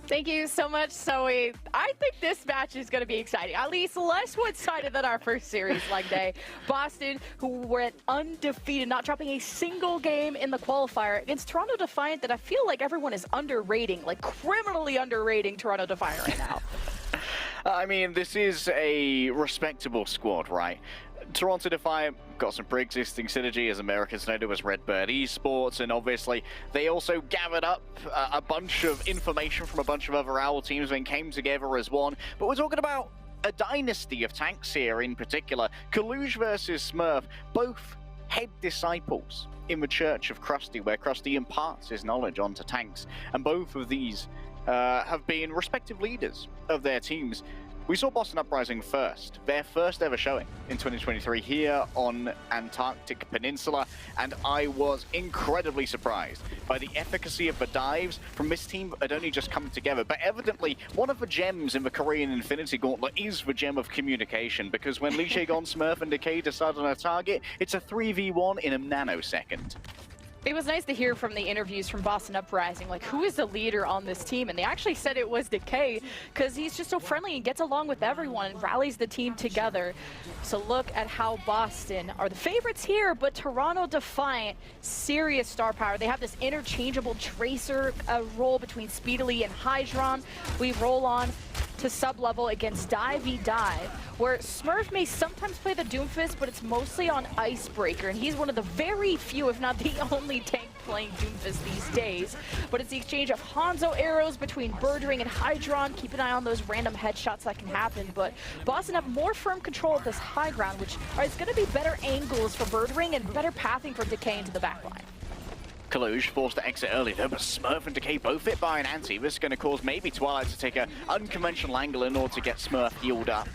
Thank you so much, Zoe. I think this match is going to be exciting. At least less one-sided than our first series leg day. Boston, who went undefeated, not dropping a single game in the qualifier against Toronto Defiant, that I feel like everyone is underrating, like criminally underrating Toronto Defiant right now. I mean, this is a respectable squad, right? Toronto Defiant got some pre-existing synergy, as Americans know, was Redbird Esports, and obviously they also gathered up a bunch of information from a bunch of other OWL teams and came together as one. But we're talking about a dynasty of tanks here in particular. Kalush versus Smurf, both head disciples in the Church of Krusty, where Krusty imparts his knowledge onto tanks, and both of these have been respective leaders of their teams. We saw Boston Uprising first, their first ever showing in 2023 here on Antarctic Peninsula, and I was incredibly surprised by the efficacy of the dives from this team that had only just come together. But evidently, one of the gems in the Korean Infinity Gauntlet is the gem of communication, because when Lee Jae-gon, Smurf, and Decay decide on a target, it's a 3v1 in a nanosecond. It was nice to hear from the interviews from Boston Uprising, like, who is the leader on this team? And they actually said it was Decay, because he's just so friendly and gets along with everyone and rallies the team together. So look at how Boston are the favorites here, but Toronto Defiant, serious star power. They have this interchangeable tracer role between Speedily and Hydron. We roll on to sub-level against Dive-E-Dive, where Smurf may sometimes play the Doomfist, but it's mostly on Icebreaker, and he's one of the very few, if not the only tank playing Doomfist these days. But it's the exchange of Hanzo arrows between Birdring and Hydron. Keep an eye on those random headshots that can happen, but Boston have more firm control of this high ground, which is going to be better angles for Birdring and better pathing for Decay into the backline. Kalush forced to exit early though, but Smurf and Decay both hit by an anti. This is going to cause maybe Twilight to take an unconventional angle in order to get Smurf healed up.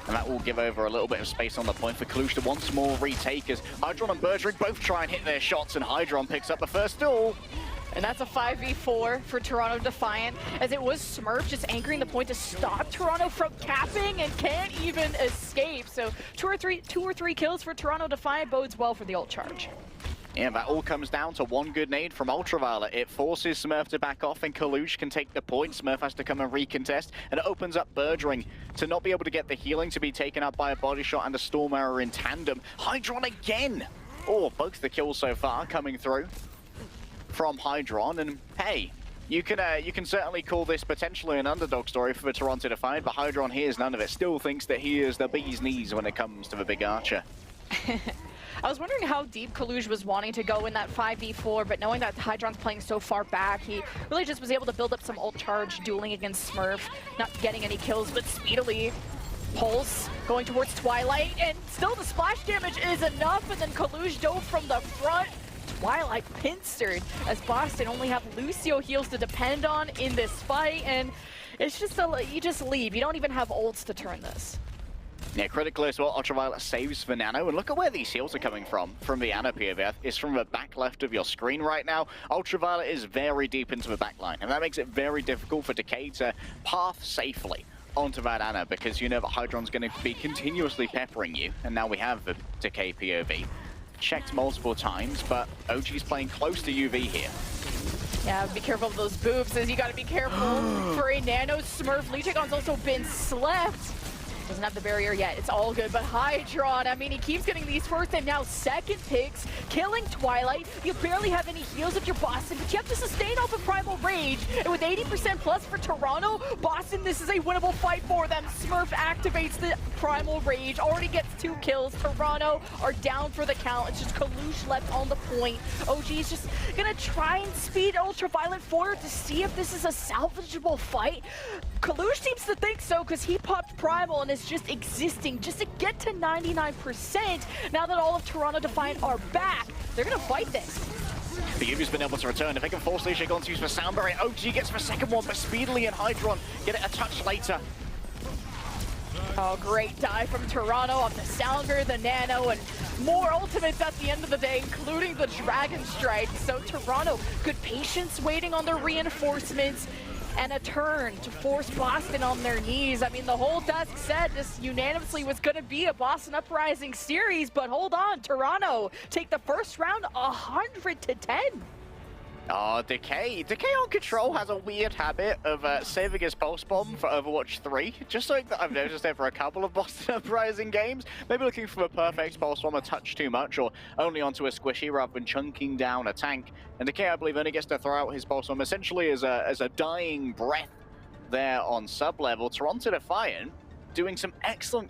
And that will give over a little bit of space on the point for Kalush to once more retake, as Hydron and Birdring both try and hit their shots, and Hydron picks up the first duel. And that's a 5v4 for Toronto Defiant, as it was Smurf just anchoring the point to stop Toronto from capping and can't even escape. So two or three kills for Toronto Defiant bodes well for the ult charge. Yeah, that all comes down to one good nade from Ultraviolet. It forces Smurf to back off, and Kalush can take the point. Smurf has to come and recontest, and it opens up Birdring to not be able to get the healing, to be taken up by a body shot and a Storm Arrow in tandem. Hydron again! Oh, both the kills so far coming through from Hydron, and hey, you can certainly call this potentially an underdog story for the Toronto Defiant, but Hydron hears none of it. Still thinks that he is the bee's knees when it comes to the big archer. I was wondering how deep Kalush was wanting to go in that 5v4, but knowing that Hydron's playing so far back, he really just was able to build up some ult charge, dueling against Smurf, not getting any kills, but speedily. Pulse going towards Twilight, and still the splash damage is enough, and then Kalush dove from the front. Twilight pincered, as Boston only have Lucio heals to depend on in this fight, and it's just you just leave. You don't even have ults to turn this. Yeah, critically as well, Ultraviolet saves the Nano, and look at where these heals are coming from the Ana POV. It's from the back left of your screen right now. Ultraviolet is very deep into the back line, and that makes it very difficult for Decay to path safely onto that Ana, because you know that Hydron's going to be continuously peppering you, and now we have the Decay POV. Checked multiple times, but OG's playing close to UV here. Yeah, be careful of those boobs, as you got to be careful for a Nano Smurf. Lee Jae-gon's also been slept. Doesn't have the barrier yet. It's all good, but Hydron, I mean, he keeps getting these first and now second picks, killing Twilight. You barely have any heals if you're Boston, but you have to sustain off of Primal Rage. And with 80% plus for Toronto, Boston, this is a winnable fight for them. Smurf activates the Primal Rage, already gets 2 kills. Toronto are down for the count. It's just Kalush left on the point. OG is just gonna try and speed Ultraviolet forward to see if this is a salvageable fight. Kalush seems to think so, because he popped Primal and is just existing just to get to 99%. Now that all of Toronto Defiant are back, they're gonna fight this. The Yuvi's been able to return. If they can force Lee Jae-gon to use for Sound Barrier, OG gets the second one, but Speedily and Hydron get it a touch later. Oh, great dive from Toronto off the Sounder, the Nano, and more ultimates at the end of the day, including the Dragon Strike. So Toronto, good patience waiting on the reinforcements, and a turn to force Boston on their knees. I mean, the whole desk said this unanimously was going to be a Boston Uprising series, but hold on, Toronto take the first round 100-10. Oh, Decay on Control has a weird habit of saving his pulse bomb for Overwatch 3. Just like that I've noticed over a couple of Boston Uprising games. Maybe looking for a perfect pulse bomb a touch too much, or only onto a squishy rather than chunking down a tank. And Decay, I believe, only gets to throw out his pulse bomb essentially as a dying breath there on sub-level. Toronto Defiant doing some excellent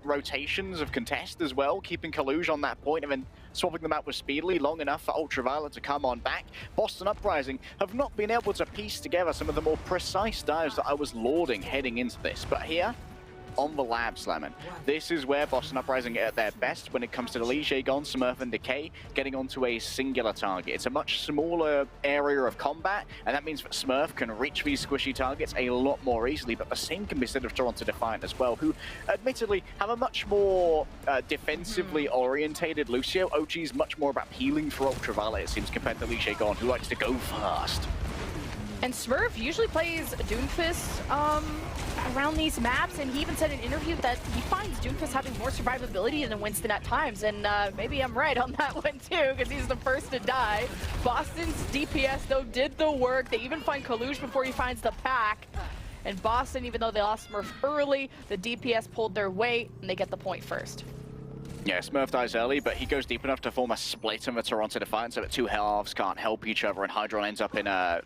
rotations of contest as well, keeping Kaluj on that point and then swapping them out with Speedily long enough for Ultraviolet to come on back. Boston Uprising have not been able to piece together some of the more precise dives that I was lauding heading into this. But here, on the lab, Slammin, this is where Boston Uprising are at their best when it comes to the Ligier, Gon, Smurf, and Decay getting onto a singular target. It's a much smaller area of combat, and that means that Smurf can reach these squishy targets a lot more easily, but the same can be said of Toronto Defiant as well, who admittedly have a much more defensively orientated Lucio. OG's much more about healing for Ultraviolet, it seems, compared to Ligier, Gon, who likes to go fast. And Smurf usually plays Doomfist around these maps, and he even said in an interview that he finds Doomfist having more survivability than Winston at times, and maybe I'm right on that one too, because he's the first to die. Boston's DPS, though, did the work. They even find Kaluj before he finds the pack. And Boston, even though they lost Smurf early, the DPS pulled their weight, and they get the point first. Yeah, Smurf dies early, but he goes deep enough to form a split in the Toronto Defiant so that two halves can't help each other, and Hydron ends up in a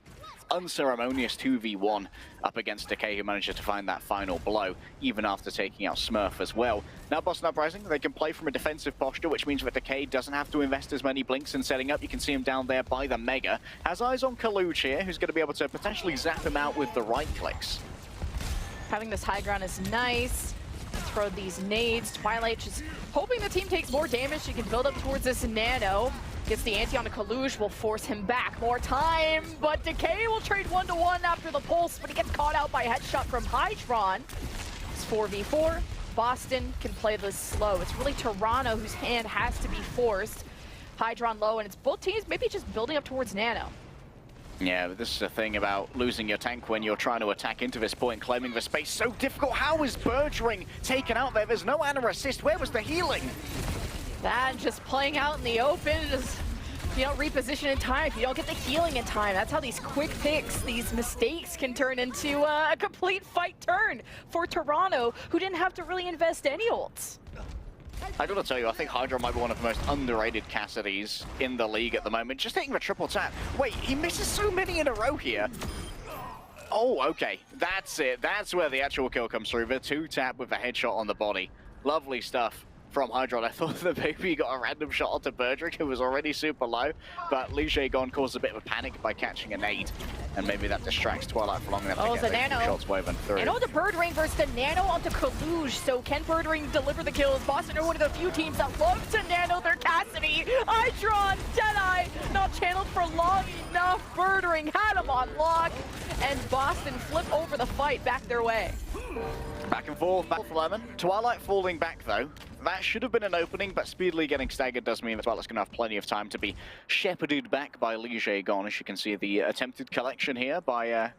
unceremonious 2v1 up against Decay, who manages to find that final blow, even after taking out Smurf as well. Now Boston Uprising, they can play from a defensive posture, which means that Decay doesn't have to invest as many blinks in setting up. You can see him down there by the Mega. Has eyes on Kaluj here, who's going to be able to potentially zap him out with the right clicks. Having this high ground is nice. Throw these nades. Twilight just hoping the team takes more damage. She can build up towards this Nano. Gets the anti onto Kaluj, will force him back. More time, but Decay will trade 1-to-1 after the pulse, but he gets caught out by a headshot from Hydron. It's 4v4. Boston can play this slow. It's really Toronto whose hand has to be forced. Hydron low, and it's both teams maybe just building up towards Nano. Yeah, this is the thing about losing your tank when you're trying to attack into this point, claiming the space. So difficult. How is Birdring taken out there? There's no Ana assist. Where was the healing? That just playing out in the open, just, you don't reposition in time, if you don't get the healing in time. That's how these quick picks, these mistakes can turn into a complete fight turn for Toronto, who didn't have to really invest any ults. I gotta tell you, I think Hydra might be one of the most underrated Cassidys in the league at the moment. Just hitting the triple tap. Wait, he misses so many in a row here. Oh, okay. That's it. That's where the actual kill comes through. The 2-tap with a headshot on the body. Lovely stuff from Hydron. I thought that maybe he got a random shot onto Birdring, who was already super low, but Ligier Gon caused a bit of a panic by catching a nade, and maybe that distracts Twilight for long enough to get those shots woven through. Nano to Birdring versus the Nano onto Kaluj, so can Birdring deliver the kills? Boston are one of the few teams that love to nano their Cassidy. Hydron, Deadeye, not channeled for long enough. Birdring had him on lock, and Boston flip over the fight back their way. Back and forth, back for Lemon. Twilight falling back though. That should have been an opening, but speedily getting staggered does mean that Twilight's going to have plenty of time to be shepherded back by Ligier Gon. As you can see, the attempted collection here by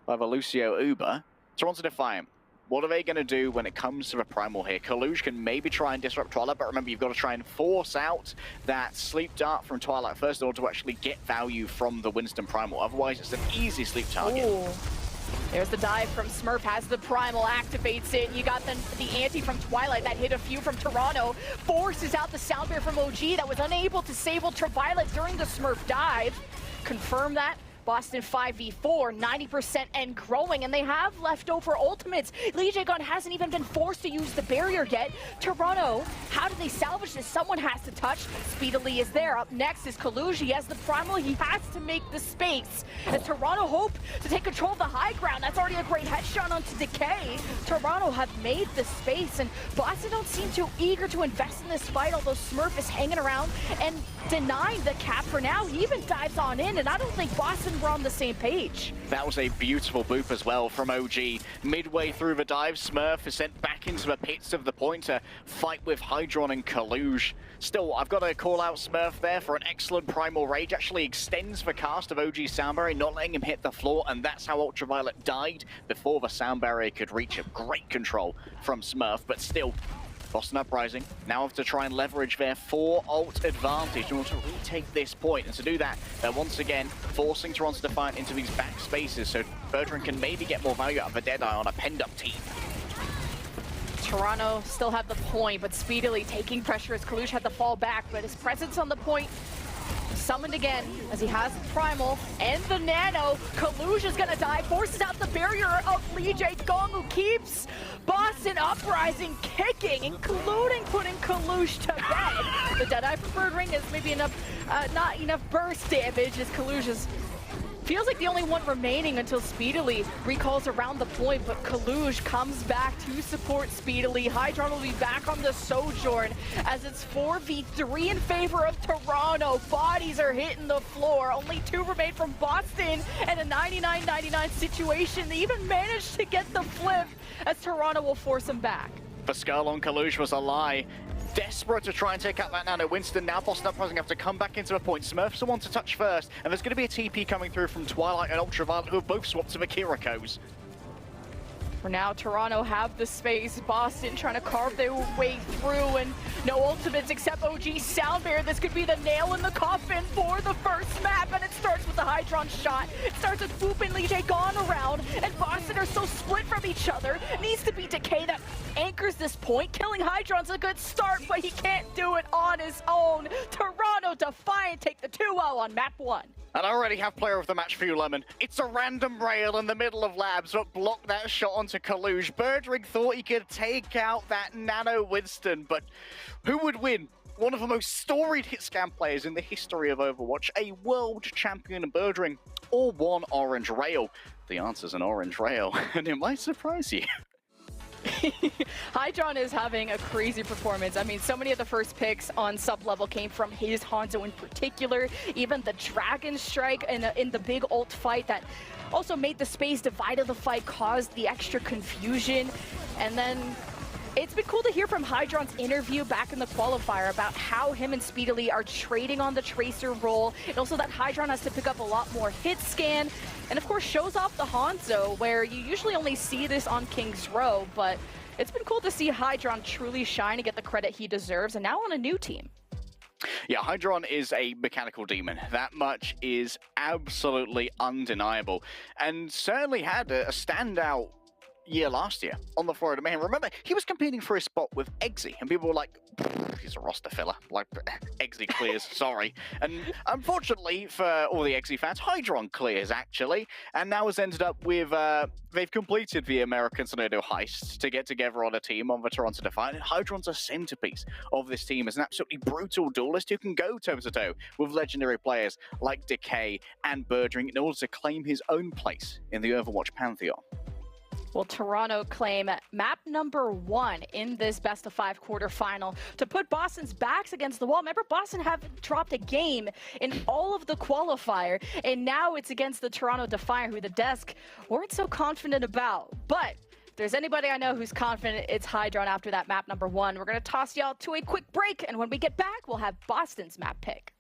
the Lucio Uber. Toronto Defiant, what are they going to do when it comes to the Primal here? Kaluj can maybe try and disrupt Twilight, but remember, you've got to try and force out that sleep dart from Twilight first in order to actually get value from the Winston Primal. Otherwise, it's an easy sleep target. Ooh. There's the dive from Smurf, has the Primal, activates it. You got the anti from Twilight that hit a few from Toronto. Forces out the sound bear from OG that was unable to save Ultraviolet during the Smurf dive. Confirm that. Boston 5v4, 90% and growing, and they have leftover ultimates. Ligier Gon hasn't even been forced to use the barrier yet. Toronto, how do they salvage this? Someone has to touch. Speedily is there. Up next is Kaluj. He has the Primal. He has to make the space. As Toronto hope to take control of the high ground. That's already a great headshot onto Decay. Toronto have made the space, and Boston don't seem too eager to invest in this fight, although Smurf is hanging around and denying the cap for now. He even dives on in, and I don't think Boston were on the same page. That was a beautiful boop as well from OG. Midway through the dive, Smurf is sent back into the pits of the point to fight with Hydron and Kaluj. Still, I've got to call out Smurf there for an excellent Primal Rage. Actually extends the cast of OG Sound Barrier, not letting him hit the floor, and that's how Ultraviolet died before the Sound Barrier could reach him. Great control from Smurf, but still, Boston Uprising now have to try and leverage their 4-ult advantage in order to retake this point. And to do that, they're once again forcing Toronto Defiant into these back spaces so Bertrand can maybe get more value out of a Deadeye on a penned-up team. Toronto still have the point, but speedily taking pressure as Kalush had to fall back, but his presence on the point summoned again as he has the Primal and the Nano. Kalush is gonna die, forces out the barrier of Lee Jae Gong, who keeps Boston Uprising kicking, including putting Kalush to bed. The Deadeye from Bird Ring is maybe enough, not enough burst damage as Kalush is feels like the only one remaining until Speedily recalls around the point, but Kalush comes back to support Speedily. Hydron will be back on the Sojourn as it's 4v3 in favor of Toronto. Bodies are hitting the floor. Only 2 remain from Boston, and a 99-99 situation. They even managed to get the flip as Toronto will force him back. The skull on Kalush was a lie. Desperate to try and take out that Nano. Winston now Boston Uprising have to come back into a point. Smurfs the one to touch first, and there's going to be a TP coming through from Twilight and Ultraviolet, who have both swapped to the Kirikos. For now, Toronto have the space. Boston trying to carve their way through, and no ultimates except OG Soundbear. This could be the nail in the coffin for the first map, and it starts with the Hydron shot. It starts with Boop and Lee Jae gone around, and Boston are so split from each other. Needs to be Decay that anchors this point. Killing Hydron's a good start, but he can't do it on his own. Toronto Defiant take the 2-0 on map 1. And I already have player of the match for you, Lemon. It's a random rail in the middle of labs, but blocked that shot onto Kalush. Birdring thought he could take out that Nano Winston, but who would win? One of the most storied hit scam players in the history of Overwatch, a world champion in Birdring, or one orange rail? The answer's an orange rail, and it might surprise you. Hydron is having a crazy performance. I mean, so many of the first picks on sub-level came from his Hanzo in particular. Even the Dragon Strike in the big ult fight that also made the space divide of the fight, caused the extra confusion. And then it's been cool to hear from Hydron's interview back in the qualifier about how him and Speedily are trading on the Tracer role, and also that Hydron has to pick up a lot more hit scan, and of course shows off the Hanzo, where you usually only see this on King's Row, but it's been cool to see Hydron truly shine and get the credit he deserves, and now on a new team. Yeah, Hydron is a mechanical demon. That much is absolutely undeniable, and certainly had a standout year last year on the Florida Mayhem. Remember, he was competing for his spot with Eggsy, and people were like, he's a roster filler. Like, Eggsy clears, sorry. And unfortunately for all the Eggsy fans, Hydron clears, actually, and now has ended up with, they've completed the American Tornado heist to get together on a team on the Toronto Defiant, and Hydron's a centerpiece of this team as an absolutely brutal duelist who can go toe-to-toe with legendary players like Decay and Birdring in order to claim his own place in the Overwatch Pantheon. Well, Toronto claim map number 1 in this best-of-5 quarterfinal to put Boston's backs against the wall. Remember, Boston haven't dropped a game in all of the qualifier, and now it's against the Toronto Defiant, who the desk weren't so confident about. But if there's anybody I know who's confident, it's Hydron after that map number 1. We're going to toss y'all to a quick break, and when we get back, we'll have Boston's map pick.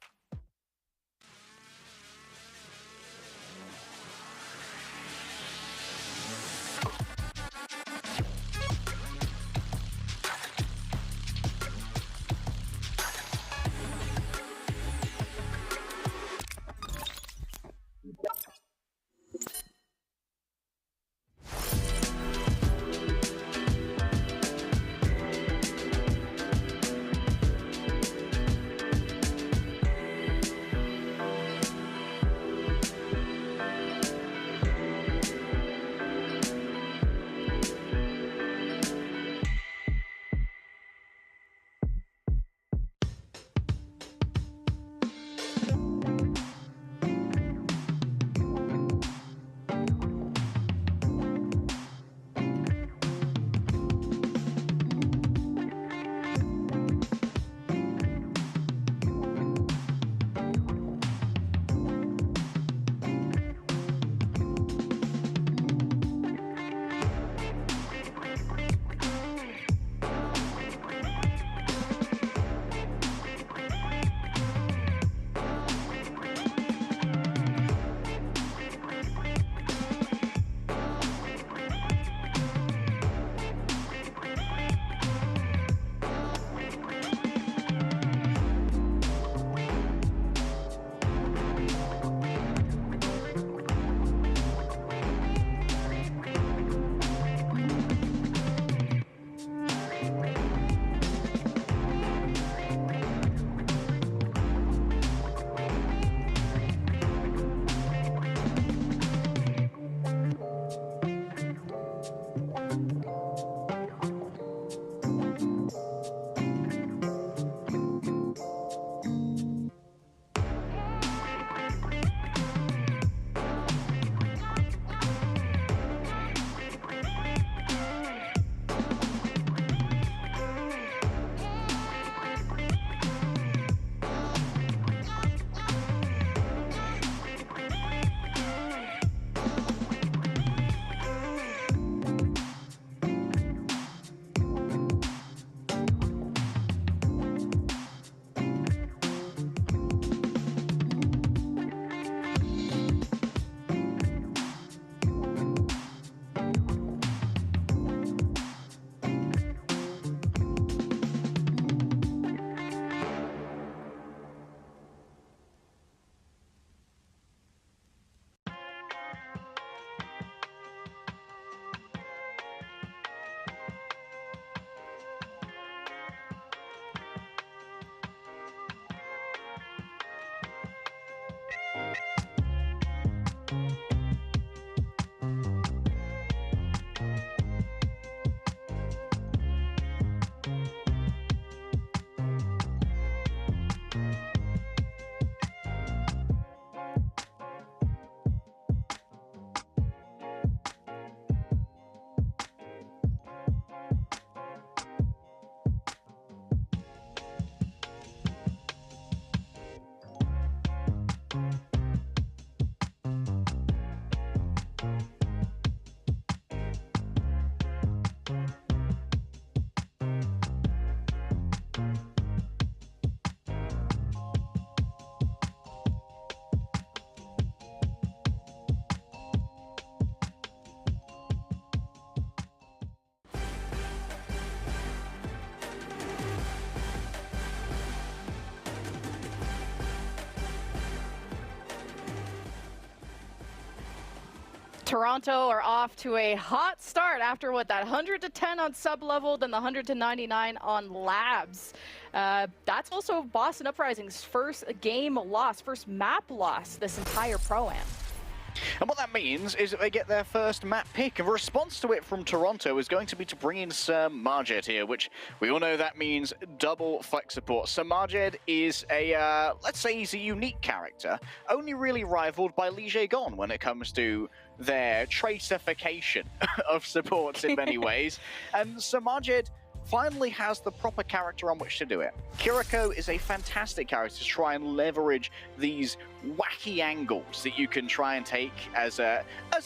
Toronto are off to a hot start after what, that 100 to 10 on sub-level, then the 100 to 99 on labs. That's also Boston Uprising's first game loss, first map loss this entire Pro-Am. And what that means is that they get their first map pick. And the response to it from Toronto is going to be to bring in Sir Marjed here, which we all know that means double flex support. Sir Marjed is a, let's say he's a unique character, only really rivaled by Lige Gon when it comes to their tracerification of supports in many ways. And Sir Marjed finally has the proper character on which to do it. Kiriko is a fantastic character to try and leverage these wacky angles that you can try and take as a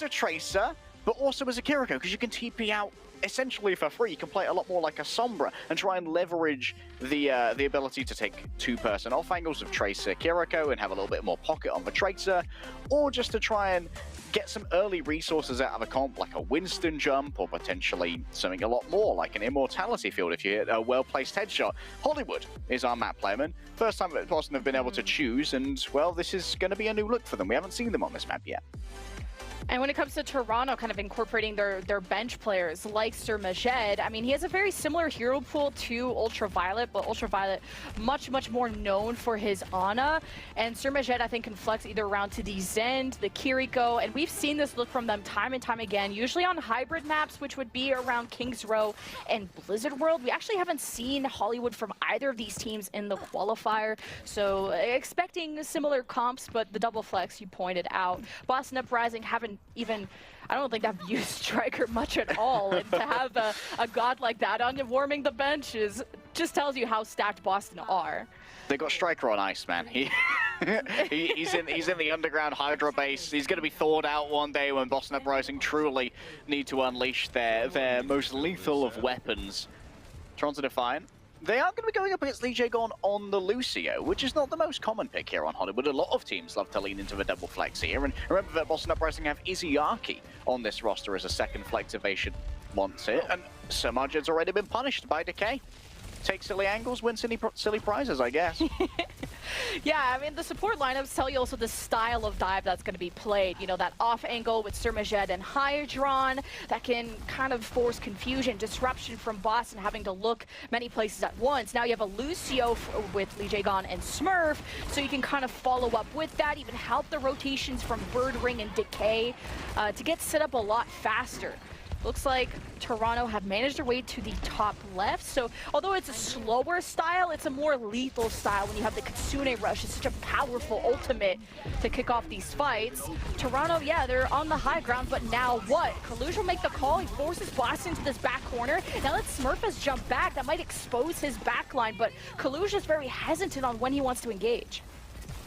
tracer, but also as a Kiriko, because you can TP out essentially for free. You can play it a lot more like a Sombra and try and leverage the ability to take two-person off angles of Tracer Kiriko and have a little bit more pocket on the Tracer, or just to try and get some early resources out of a comp like a Winston jump, or potentially something a lot more like an Immortality field if you hit a well-placed headshot. Hollywood is our map playerman. First time that Boston have been able to choose, and well, this is going to be a new look for them. We haven't seen them on this map yet. And when it comes to Toronto kind of incorporating their bench players like Sir Marjed, I mean, he has a very similar hero pool to Ultraviolet, but Ultraviolet much more known for his Ana. And Sir Marjed, I think, can flex either around to the Zend, the Kiriko, and we've seen this look from them time and time again, usually on hybrid maps, which would be around Kings Row and Blizzard World. We actually haven't seen Hollywood from either of these teams in the qualifier, so expecting similar comps, but the double flex you pointed out. Boston Uprising haven't I don't think they've used Striker much at all, and to have a god like that on warming the bench just tells you how stacked Boston are. They got Striker on ice, man. He's in the underground Hydra base. He's going to be thawed out one day when Boston Uprising truly need to unleash their most lethal of weapons. Toronto Defiant. They are going to be going up against Lige Gon on the Lucio, which is not the most common pick here on Hollywood. A lot of teams love to lean into the double flex here. And remember that Boston Uprising have Izzyaki on this roster as a second flex if they should want it. And Sir Marjed's already been punished by Decay. Take silly angles, win silly prizes, I guess. Yeah, I mean, the support lineups tell you also the style of dive that's going to be played. You know, that off angle with Sir Marjed and Hydron that can kind of force confusion, disruption from Boston having to look many places at once. Now you have a Lucio with Lige Gon and Smurf, so you can kind of follow up with that, even help the rotations from Bird Ring and Decay to get set up a lot faster. Looks like Toronto have managed their way to the top left, so although it's a slower style, it's a more lethal style when you have the Kitsune Rush. It's such a powerful ultimate to kick off these fights. Toronto, yeah, they're on the high ground, but now what? Kaluj will make the call. He forces Boston to this back corner. Now let Smurfus jump back. That might expose his backline, but Kaluj is very hesitant on when he wants to engage.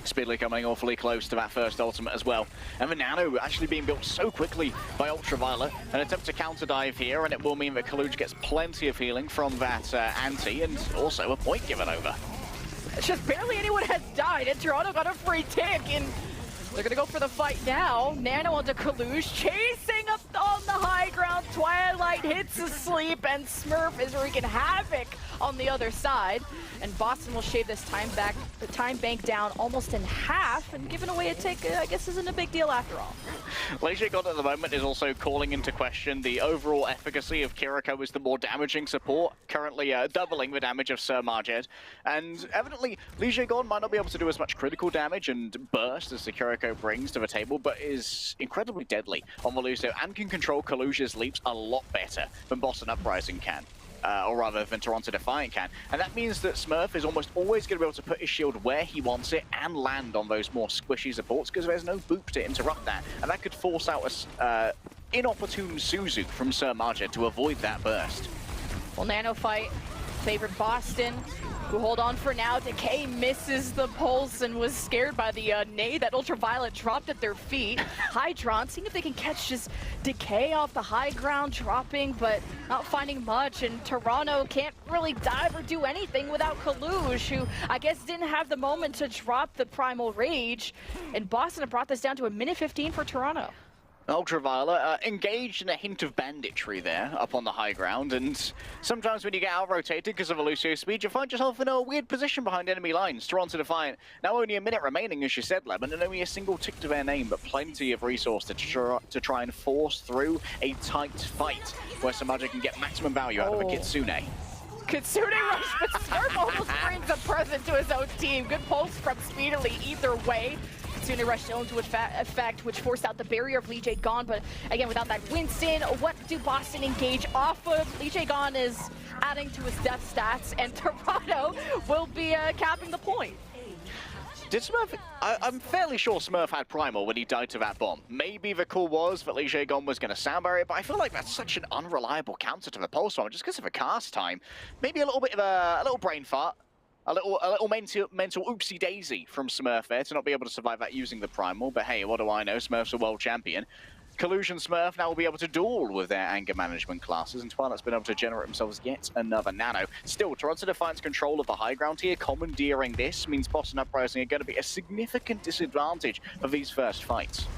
Speedly coming awfully close to that first ultimate as well. And the Nano actually being built so quickly by Ultraviolet. An attempt to counter dive here, and it will mean that Kaluj gets plenty of healing from that anti, and also a point given over. It's just barely anyone has died, and Toronto got a free tick, and they're gonna go for the fight now. Nano onto Kaluj, chasing up on the high ground. Twilight hits asleep, and Smurf is wreaking havoc on the other side. And Boston will shave this time bank down almost in half, and giving away a tick, I guess, isn't a big deal after all. Lige Gon at the moment is also calling into question the overall efficacy of Kiriko as the more damaging support, currently doubling the damage of Sir Marjed. And evidently, Lige Gon might not be able to do as much critical damage and burst as the Kiriko brings to the table, but is incredibly deadly on the Lucio and can control Kaluj's leaps a lot better than Boston Uprising can. Or rather than Toronto Defiant can. And that means that Smurf is almost always going to be able to put his shield where he wants it and land on those more squishy supports because there's no boop to interrupt that. And that could force out a inopportune Suzu from Sir Marjed to avoid that burst. Well, Nano fight favored Boston, who hold on for now. Decay misses the pulse and was scared by the nade that Ultraviolet dropped at their feet. Hydron, seeing if they can catch just Decay off the high ground, dropping, but not finding much. And Toronto can't really dive or do anything without Kaluj, who I guess didn't have the moment to drop the Primal Rage. And Boston have brought this down to a minute 15 for Toronto. Ultraviolet engaged in a hint of banditry there up on the high ground, and sometimes when you get out-rotated because of Lucio speed, you find yourself in a weird position behind enemy lines. Toronto Defiant, now only a minute remaining, as you said, Lemon, and only a single tick to their name, but plenty of resource to try and force through a tight fight where Samaja can get maximum value out of a Kitsune. Kitsune rush, but Smurf almost brings a present to his own team. Good pulse from Speedily either way. Kitsune rush shown to effect, which forced out the barrier of Lee Jae-gon, but again, without that Winston, what do Boston engage off of? Lee Jae-gon is adding to his death stats, and Toronto will be capping the point. Did Smurf... I'm fairly sure Smurf had Primal when he died to that bomb. Maybe the call was that Lee Jae-gon was going to sound barrier, but I feel like that's such an unreliable counter to the Pulse Bomb, just because of the cast time. Maybe a little bit of a little brain fart. A little mental oopsie daisy from Smurf there to not be able to survive that using the Primal, but hey, what do I know? Smurf's a world champion. Collusion Smurf now will be able to duel with their anger management classes, and Twilight's been able to generate themselves yet another nano. Still, Toronto Defiant's control of the high ground here, commandeering this, means Boston Uprising are going to be a significant disadvantage of these first fights.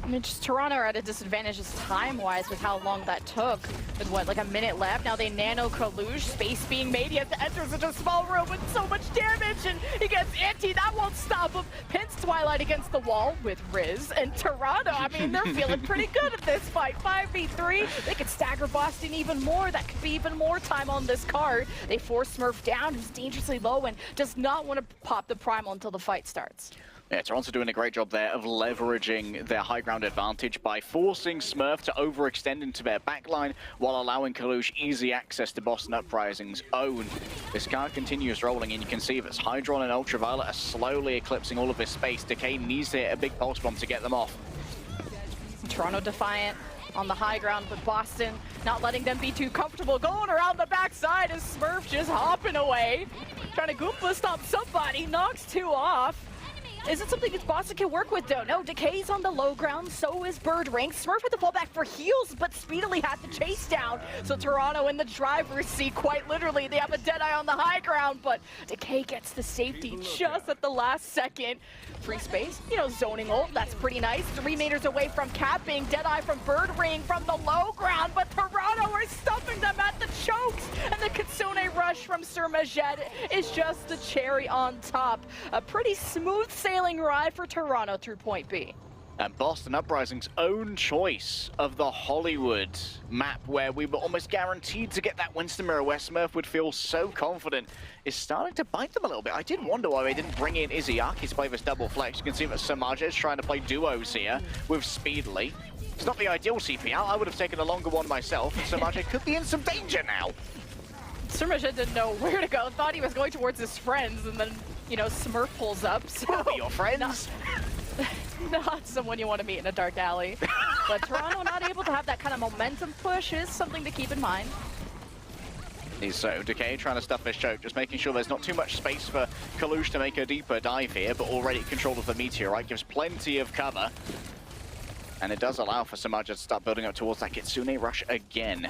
I mean, just Toronto are at a disadvantage just time-wise with how long that took. With what, like a minute left? Now they nano Kalush, space being made. He has to enter such a small room with so much damage, and he gets anti. That won't stop him. Pins Twilight against the wall with Riz. And Toronto, I mean, they're feeling pretty good at this fight. 5v3. They could stagger Boston even more. That could be even more time on this card. They force Smurf down, who's dangerously low and does not want to pop the Primal until the fight starts. Yeah, Toronto doing a great job there of leveraging their high ground advantage by forcing Smurf to overextend into their backline while allowing Kalush easy access to Boston Uprising's own. This card continues rolling, and you can see that Hydron and Ultraviolet are slowly eclipsing all of this space. Decay needs to hit a big pulse bomb to get them off. Toronto Defiant on the high ground, but Boston not letting them be too comfortable. Going around the backside as Smurf just hopping away. Trying to Goomba stomp somebody, knocks two off. Is it something that Boston can work with, though? No, Decay's on the low ground, so is Bird Ring. Smurf had to fall back for heals, but speedily had to chase down. So Toronto in the driver's seat, quite literally. They have a Deadeye on the high ground, but Decay gets the safety just at the last second. Free space, you know, zoning ult, that's pretty nice. 3 meters away from capping. Deadeye from Bird Ring from the low ground, but Toronto are stuffing them at the chokes. And the Kitsune rush from Sir Majed is just the cherry on top. A pretty smooth sailing ride for Toronto through point B. And Boston Uprising's own choice of the Hollywood map, where we were almost guaranteed to get that Winston mirror where Smurf would feel so confident, is starting to bite them a little bit. I did wonder why they didn't bring in Izzyaki to play this double flex. You can see that Samaja is trying to play duos here with Speedily. It's not the ideal CPL. I would have taken a longer one myself. Samaja could be in some danger now. Sir Majed didn't know where to go. Thought he was going towards his friends, and then, you know, Smurf pulls up. So who are your friends? Not someone you want to meet in a dark alley. But Toronto not able to have that kind of momentum push is something to keep in mind. So Decay trying to stuff this choke, just making sure there's not too much space for Kalush to make a deeper dive here, but already control of the meteorite gives plenty of cover. And it does allow for Samaja to start building up towards that Kitsune rush again.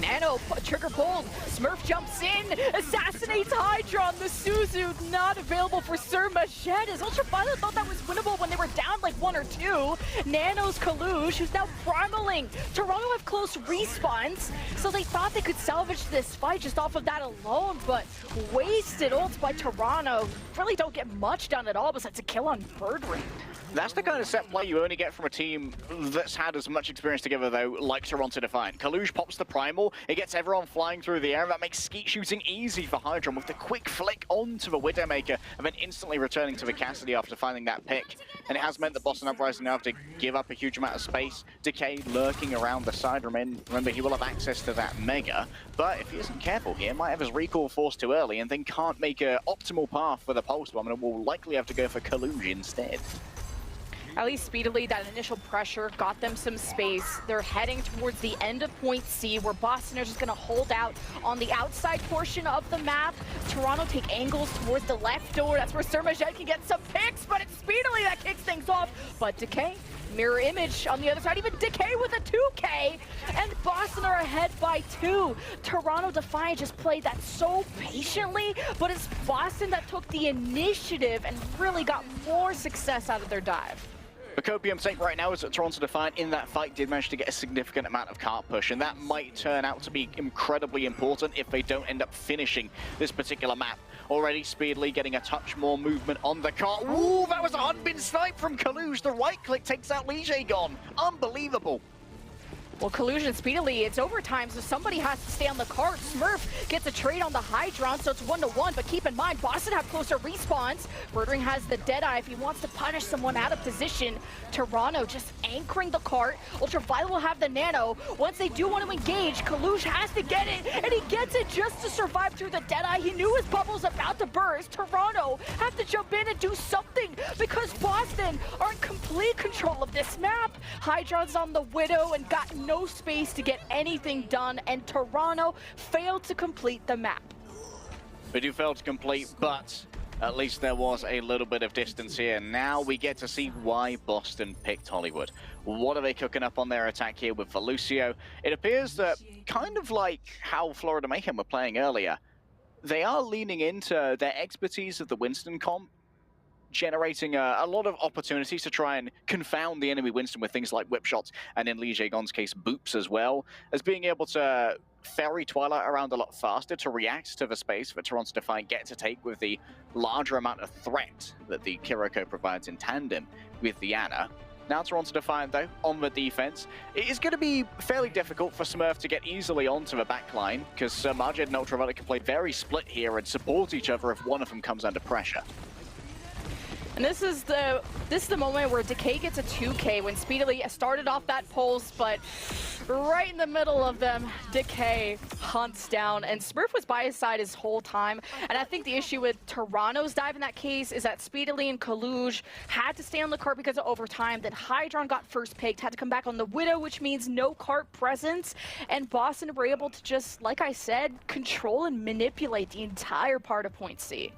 Nano trigger pulled. Smurf jumps in, assassinates Hydra on the Suzu. Not available for Sir Majed. As Ultraviolet thought that was winnable when they were down like 1 or 2. Nano's Kalush, who's now primaling. Toronto have close respawns, so they thought they could salvage this fight just off of that alone, but wasted ults by Toronto. Really don't get much done at all besides a kill on Bird Ring. That's the kind of set play you only get from a team that's had as much experience together, though, like Toronto Defiant. Kalush pops the Primal, it gets everyone flying through the air, and that makes skeet shooting easy for Hydron with the quick flick onto the Widowmaker, and then instantly returning to the Cassidy after finding that pick. And it has meant that Boston Uprising now have to give up a huge amount of space. Decay lurking around the side. Remember, he will have access to that Mega, but if he isn't careful here, might have his recall forced too early, and then can't make an optimal path for the Pulse Bomb, and will likely have to go for Kalush instead. At least speedily, that initial pressure got them some space. They're heading towards the end of point C, where Boston are just going to hold out on the outside portion of the map. Toronto take angles towards the left door. That's where Sir Majed can get some picks, but it's speedily that kicks things off. But Decay, mirror image on the other side, even Decay with a 2K, and Boston are ahead by 2. Toronto Defiant just played that so patiently, but it's Boston that took the initiative and really got more success out of their dive. The Copium's take right now is that Toronto Defiant in that fight did manage to get a significant amount of cart push, and that might turn out to be incredibly important if they don't end up finishing this particular map. Already Speedily getting a touch more movement on the cart. Ooh, that was a unbin snipe from Kaluj. The right click takes out Lige gone. Unbelievable. Well, Collusion Speedily, it's overtime, so somebody has to stay on the cart. Smurf gets a trade on the Hydron, so it's 1-1, but keep in mind, Boston have closer respawns. Birdring has the Deadeye if he wants to punish someone out of position. Toronto just anchoring the cart. Ultraviolet will have the Nano. Once they do want to engage, Kalush has to get it, and he gets it just to survive through the Deadeye. He knew his bubble's about to burst. Toronto have to jump in and do something because Boston are in complete control of this map. Hydron's on the Widow and got no space to get anything done, and Toronto failed to complete the map. They do fail to complete, but at least there was a little bit of distance here. Now we get to see why Boston picked Hollywood. What are they cooking up on their attack here with Felucio? It appears that, kind of like how Florida Mayhem were playing earlier, they are leaning into their expertise of the Winston comp, generating a lot of opportunities to try and confound the enemy Winston with things like whip shots, and in Lige Gon's case, boops as well, as being able to ferry Twilight around a lot faster to react to the space that Toronto Defiant get to take with the larger amount of threat that the Kiriko provides in tandem with the Ana. Now Toronto Defiant, though, on the defense, it is going to be fairly difficult for Smurf to get easily onto the back line, because Majid and Ultraviolet can play very split here and support each other if one of them comes under pressure. And this is the moment where Decay gets a 2K when Speedily started off that pulse, but right in the middle of them, Decay hunts down, and Smurf was by his side his whole time. And I think the issue with Toronto's dive in that case is that Speedily and Kaluj had to stay on the cart because of overtime. Then Hydron got first picked, had to come back on the Widow, which means no cart presence. And Boston were able to just, like I said, control and manipulate the entire part of Point C.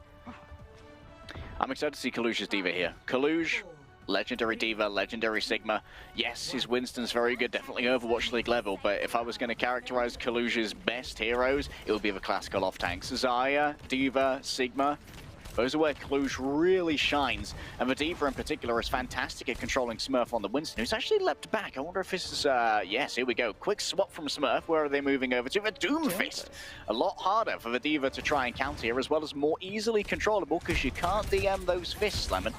I'm excited to see Kaluj's Diva here. Kaluj, legendary Diva, legendary Sigma. Yes, his Winston's very good, definitely Overwatch League level, but if I was going to characterize Kaluj's best heroes, it would be the classical off-tanks. Zaya, Diva, Sigma. Those are where Kaluj really shines, and the Diva in particular is fantastic at controlling Smurf on the Winston, who's actually leapt back. I wonder if this is, yes, here we go. Quick swap from Smurf. Where are they moving over to? The Doomfist. A lot harder for the Diva to try and counter here, as well as more easily controllable, because you can't DM those fists, Lemon.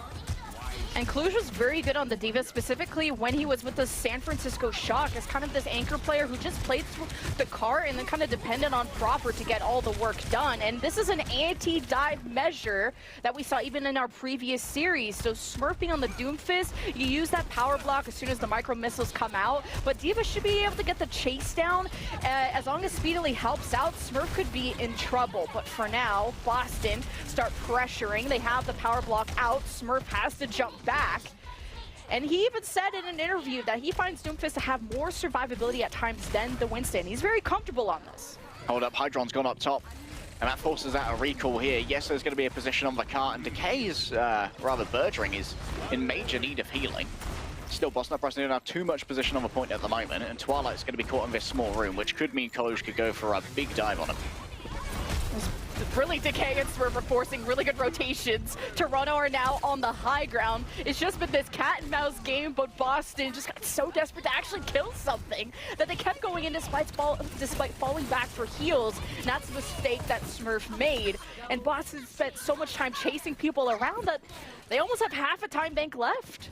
And Kaluj was very good on the Diva, specifically when he was with the San Francisco Shock as kind of this anchor player who just played through the cart and then kind of depended on Proper to get all the work done. And this is an anti-dive measure that we saw even in our previous series. So Smurfing on the Doomfist, you use that power block as soon as the micro missiles come out, but Diva should be able to get the chase down. As long as Speedily helps out, Smurf could be in trouble. But for now, Boston start pressuring. They have the power block out. Smurf has to jump back. And he even said in an interview that he finds Doomfist to have more survivability at times than the Winston. He's very comfortable on this. Hold up, Hydron's gone up top, and that forces out a recall here. Yes, there's going to be a position on the cart, and Decay is, rather Birdring is in major need of healing. Still, Boston Uprising don't have too much position on the point at the moment, and Twilight's going to be caught in this small room, which could mean Kaluj could go for a big dive on him. Really, Decay and Smurf are forcing really good rotations. Toronto are now on the high ground. It's just been this cat and mouse game, but Boston just got so desperate to actually kill something that they kept going in despite falling back for heals. And that's the mistake that Smurf made. And Boston spent so much time chasing people around that they almost have half a time bank left.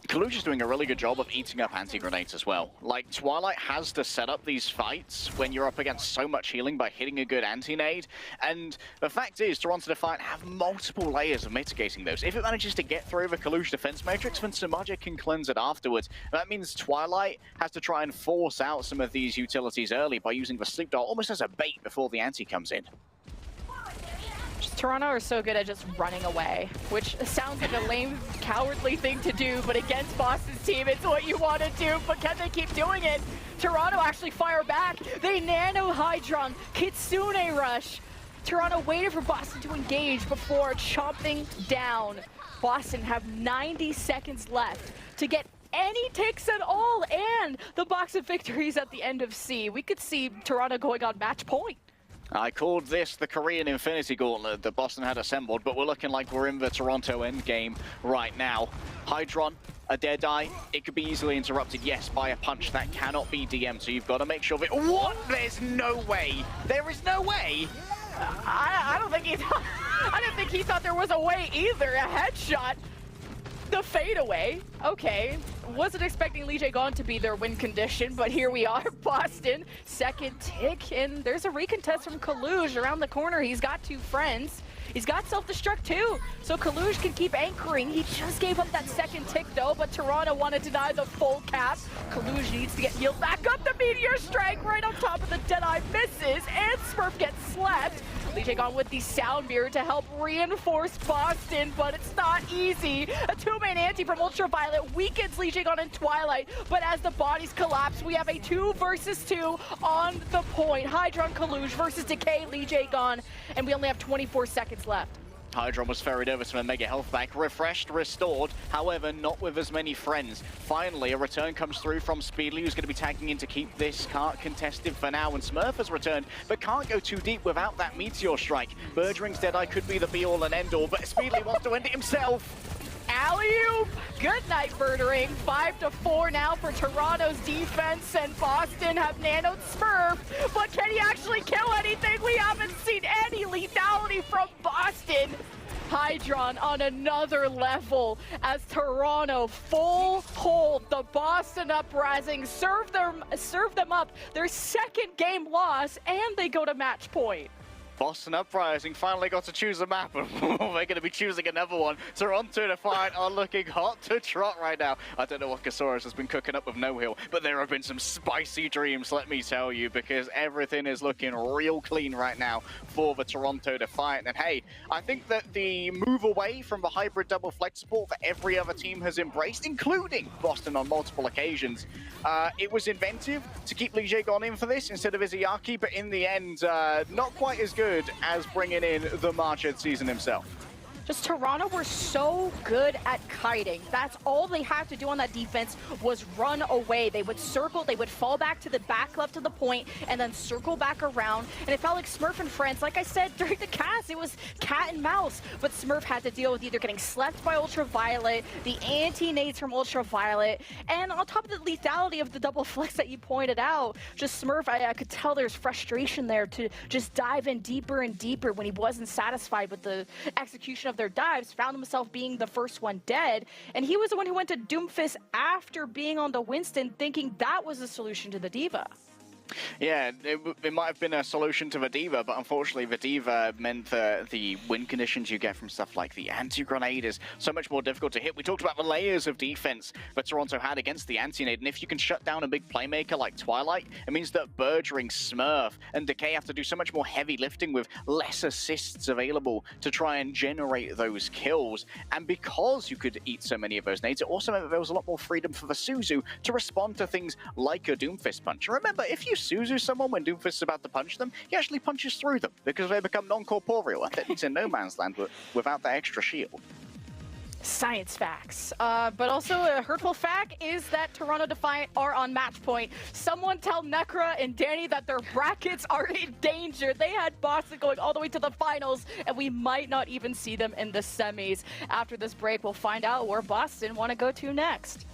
Kaluj is doing a really good job of eating up anti-grenades as well. Like, Twilight has to set up these fights when you're up against so much healing by hitting a good anti-nade. And the fact is, Toronto Defiant have multiple layers of mitigating those. If it manages to get through the Kaluj defense matrix, then Samajic can cleanse it afterwards. That means Twilight has to try and force out some of these utilities early by using the sleep doll almost as a bait before the anti comes in. Toronto are so good at just running away, which sounds like a lame, cowardly thing to do, but against Boston's team, it's what you want to do, but can they keep doing it? Toronto actually fire back. They nano Hydron, Kitsune rush. Toronto waited for Boston to engage before chomping down. Boston have 90 seconds left to get any ticks at all, and the box of victories at the end of C. We could see Toronto going on match point. I called this the Korean Infinity Gauntlet that Boston had assembled, but we're looking like we're in the Toronto endgame right now. Hydron, a Deadeye, it could be easily interrupted, yes, by a punch that cannot be DM'd, so you've got to make sure that... What? There's no way! There is no way! I don't think he thought... I didn't think he thought there was a way either. A headshot. The fadeaway. Okay. Wasn't expecting Lee Jae-gon to be their win condition, but here we are. Boston, second tick, and there's a recontest from Kaluj around the corner. He's got two friends. He's got self-destruct too, so Kaluj can keep anchoring. He just gave up that second tick though, but Toronto wanted to deny the full cap. Kaluj needs to get healed back up. The Meteor Strike right on top of the Deadeye misses, and Smurf gets slept. Lee Jae-gon with the Sound Mirror to help reinforce Boston, but it's not easy. A two-man anti from Ultraviolet weakens Lee Jae-gon and Twilight, but as the bodies collapse, we have a 2 versus 2 on the point. Hydron Kaluj versus Decay Lee Jae-gon, and we only have 24 seconds left. Hydron was ferried over to a mega health pack, refreshed, restored, however, not with as many friends. Finally, a return comes through from Speedly, who's going to be tagging in to keep this cart contested for now, and Smurf has returned, but can't go too deep without that Meteor Strike. Bergering's Deadeye could be the be-all and end-all, but Speedly wants to end it himself. Alley-oop! Good night, Birdering. 5-4 now for Toronto's defense, and Boston have nanoed Smurf, but can he actually kill anything? We haven't seen any lethality from Boston. Hydron on another level as Toronto full hold. The Boston Uprising serve them up their second game loss, and they go to match point. Boston Uprising finally got to choose a map, and they're going to be choosing another one. Toronto Defiant are looking hot to trot right now. I don't know what Kasaurus has been cooking up with No Hill, but there have been some spicy dreams, let me tell you, because everything is looking real clean right now for the Toronto Defiant. And hey, I think that the move away from the hybrid double flex support that every other team has embraced, including Boston on multiple occasions, it was inventive to keep Lee Jae-gon in for this instead of Izayaki, but in the end, not quite as good as bringing in the Marched season himself. Just Toronto were so good at kiting. That's all they had to do on that defense was run away. They would circle, they would fall back to the back left of the point, and then circle back around. And it felt like Smurf and friends, like I said during the cast, it was cat and mouse. But Smurf had to deal with either getting slept by Ultraviolet, the anti-nades from Ultraviolet, and on top of the lethality of the double flex that you pointed out, just Smurf, I could tell there's frustration there to just dive in deeper and deeper when he wasn't satisfied with the execution of their dives, found himself being the first one dead, and he was the one who went to Doomfist after being on the Winston, thinking that was the solution to the Diva. Yeah, it might have been a solution to the Diva, but unfortunately the Diva meant that the win conditions you get from stuff like the anti-grenade is so much more difficult to hit. We talked about the layers of defense that Toronto had against the anti-nade, and if you can shut down a big playmaker like Twilight, it means that Bergering, Smurf, and Decay have to do so much more heavy lifting with less assists available to try and generate those kills. And because you could eat so many of those nades, it also meant that there was a lot more freedom for the Suzu to respond to things like a Doomfist punch. Remember, if you Suzu someone when Doomfist is about to punch them, he actually punches through them because they become non-corporeal. And it's in no man's land without that extra shield. Science facts. But also a hurtful fact is that Toronto Defiant are on match point. Someone tell Necra and Danny that their brackets are in danger. They had Boston going all the way to the finals, and we might not even see them in the semis. After this break, we'll find out where Boston want to go to next.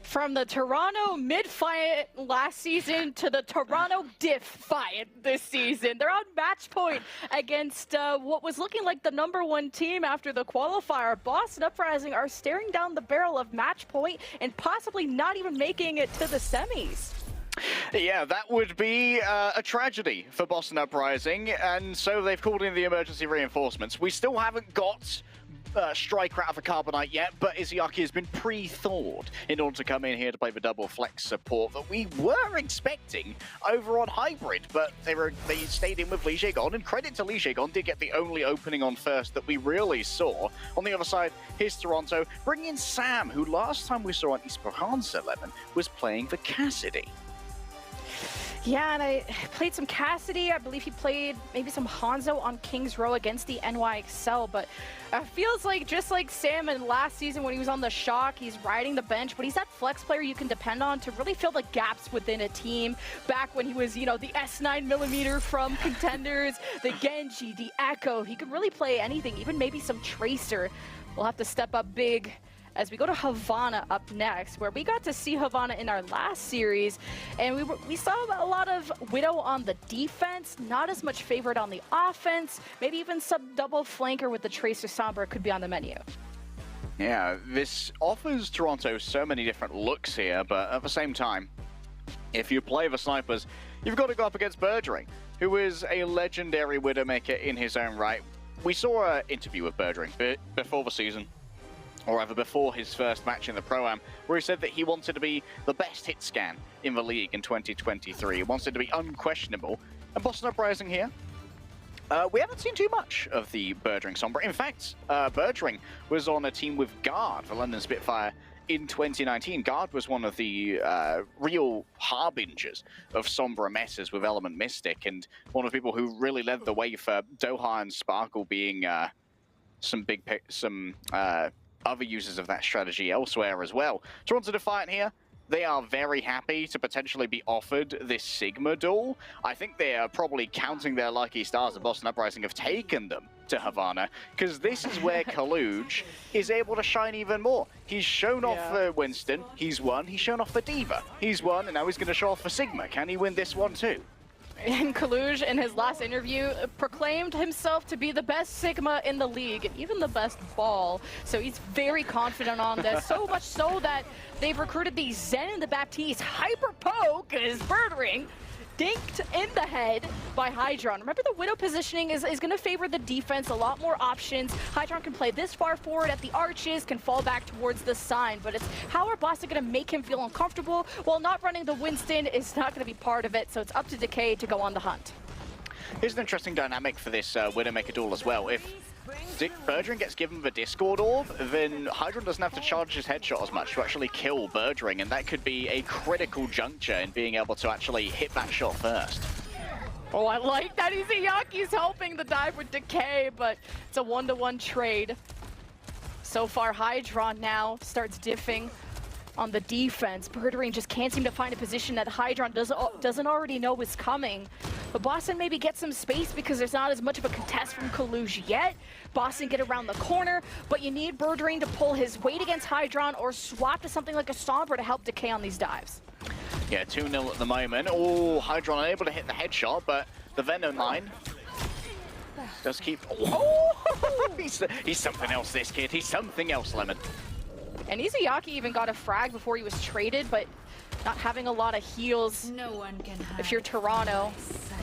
From the Toronto Mid-Fiant last season to the Toronto Defiant this season. They're on match point against what was looking like the #1 team after the qualifier. Boston Uprising are staring down the barrel of match point and possibly not even making it to the semis. Yeah, that would be a tragedy for Boston Uprising, and so they've called in the emergency reinforcements. We still haven't got Striker out of a Carbonite yet, but Izayaki has been pre-thawed in order to come in here to play the double flex support that we were expecting over on Hybrid, but they stayed in with Lee Jae-gon, and credit to Lee Jae-gon, did get the only opening on first that we really saw. On the other side, here's Toronto, bringing in Sam, who last time we saw on Esports 11 was playing the Cassidy. Yeah, and I played some Cassidy. I believe he played maybe some Hanzo on King's Row against the NYXL, but it feels like just like Sam in last season when he was on the Shock, he's riding the bench, but he's that flex player you can depend on to really fill the gaps within a team. Back when he was, you know, the S9mm from Contenders, the Genji, the Echo, he could really play anything, even maybe some Tracer. We'll have to step up big as we go to Havana up next, where we got to see Havana in our last series, and we saw a lot of Widow on the defense, not as much favored on the offense, maybe even some double flanker with the Tracer Sombra could be on the menu. Yeah, this offers Toronto so many different looks here, but at the same time, if you play the snipers, you've got to go up against Birdring, who is a legendary Widowmaker in his own right. We saw an interview with Birdring before the season, or rather before his first match in the Pro-Am, where he said that he wanted to be the best hit scan in the league in 2023. He wanted to be unquestionable. And Boston Uprising here, we haven't seen too much of the Birdring Sombra. In fact, Birdring was on a team with Guard, the London Spitfire, in 2019. Guard was one of the real harbingers of Sombra messes with Element Mystic, and one of the people who really led the way for Doha and Sparkle being some other users of that strategy elsewhere as well. Toronto Defiant here, they are very happy to potentially be offered this Sigma duel. I think they are probably counting their lucky stars that Boston Uprising have taken them to Havana, because this is where Kaluj is able to shine even more. He's shown off Winston, he's won. He's shown off the Diva, he's won, and now he's going to show off for Sigma. Can he win this one too? And Kaluj, in his last interview, proclaimed himself to be the best Sigma in the league, and even the best ball. So he's very confident on this, so much so that they've recruited the Zen in the Baptiste. Hyper Poke is Birdring, dinked in the head by Hydron. Remember, the Widow positioning is going to favor the defense, a lot more options. Hydron can play this far forward at the arches, can fall back towards the sign, but it's how are Boston going to make him feel uncomfortable while not running the Winston is not going to be part of it, so it's up to Decay to go on the hunt. Here's an interesting dynamic for this Widowmaker duel as well. If Birdring gets given the Discord Orb, then Hydron doesn't have to charge his headshot as much to actually kill Birdring, and that could be a critical juncture in being able to actually hit that shot first. Oh, I like that. Izayaki's helping the dive with Decay, but it's a 1-to-1 trade. So far, Hydron now starts diffing on the defense. Birdring just can't seem to find a position that Hydron doesn't already know is coming. But Boston maybe gets some space because there's not as much of a contest from Kaluj yet. Boston get around the corner, but you need Birdring to pull his weight against Hydron or swap to something like a Sombra to help Decay on these dives. Yeah, 2-0 at the moment. Oh, Hydron unable to hit the headshot, but the Venom line does keep... Oh! He's something else, this kid. He's something else, Lemon. And Izayaki even got a frag before he was traded, but not having a lot of heals no one can hide if you're Toronto.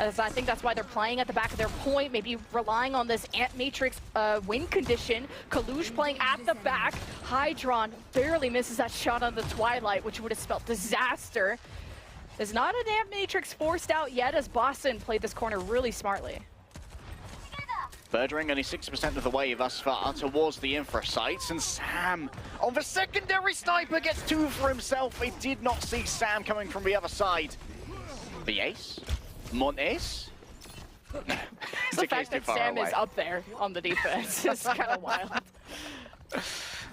As I think that's why they're playing at the back of their point, maybe relying on this Ant Matrix win condition. Kaluj playing at the back. Hydron barely misses that shot on the Twilight, which would have spelled disaster. There's not an Ant Matrix forced out yet, as Boston played this corner really smartly. Birdring only 60% of the way thus far towards the infra sites, and Sam on the secondary sniper gets 2 for himself. He did not see Sam coming from the other side. The ace Montes? The fact that Sam is up there on the defense is kind of wild.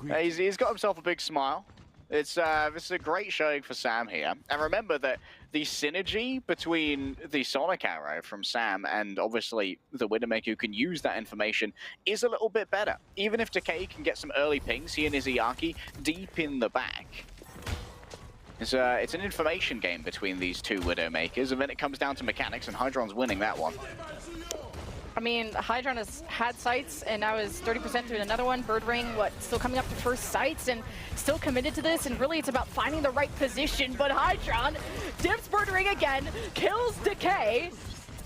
He's got himself a big smile. This is a great showing for Sam here. And remember that the synergy between the Sonic Arrow from Sam and obviously the Widowmaker who can use that information is a little bit better. Even if Decay can get some early pings, he and Izayaki deep in the back. It's an information game between these two Widowmakers, and then it comes down to mechanics, and Hydron's winning that one. I mean, Hydron has had sights, and now is 30% through another one. Birdring, still coming up to first sights, and still committed to this, and really it's about finding the right position. But Hydron dips Birdring again, kills Decay,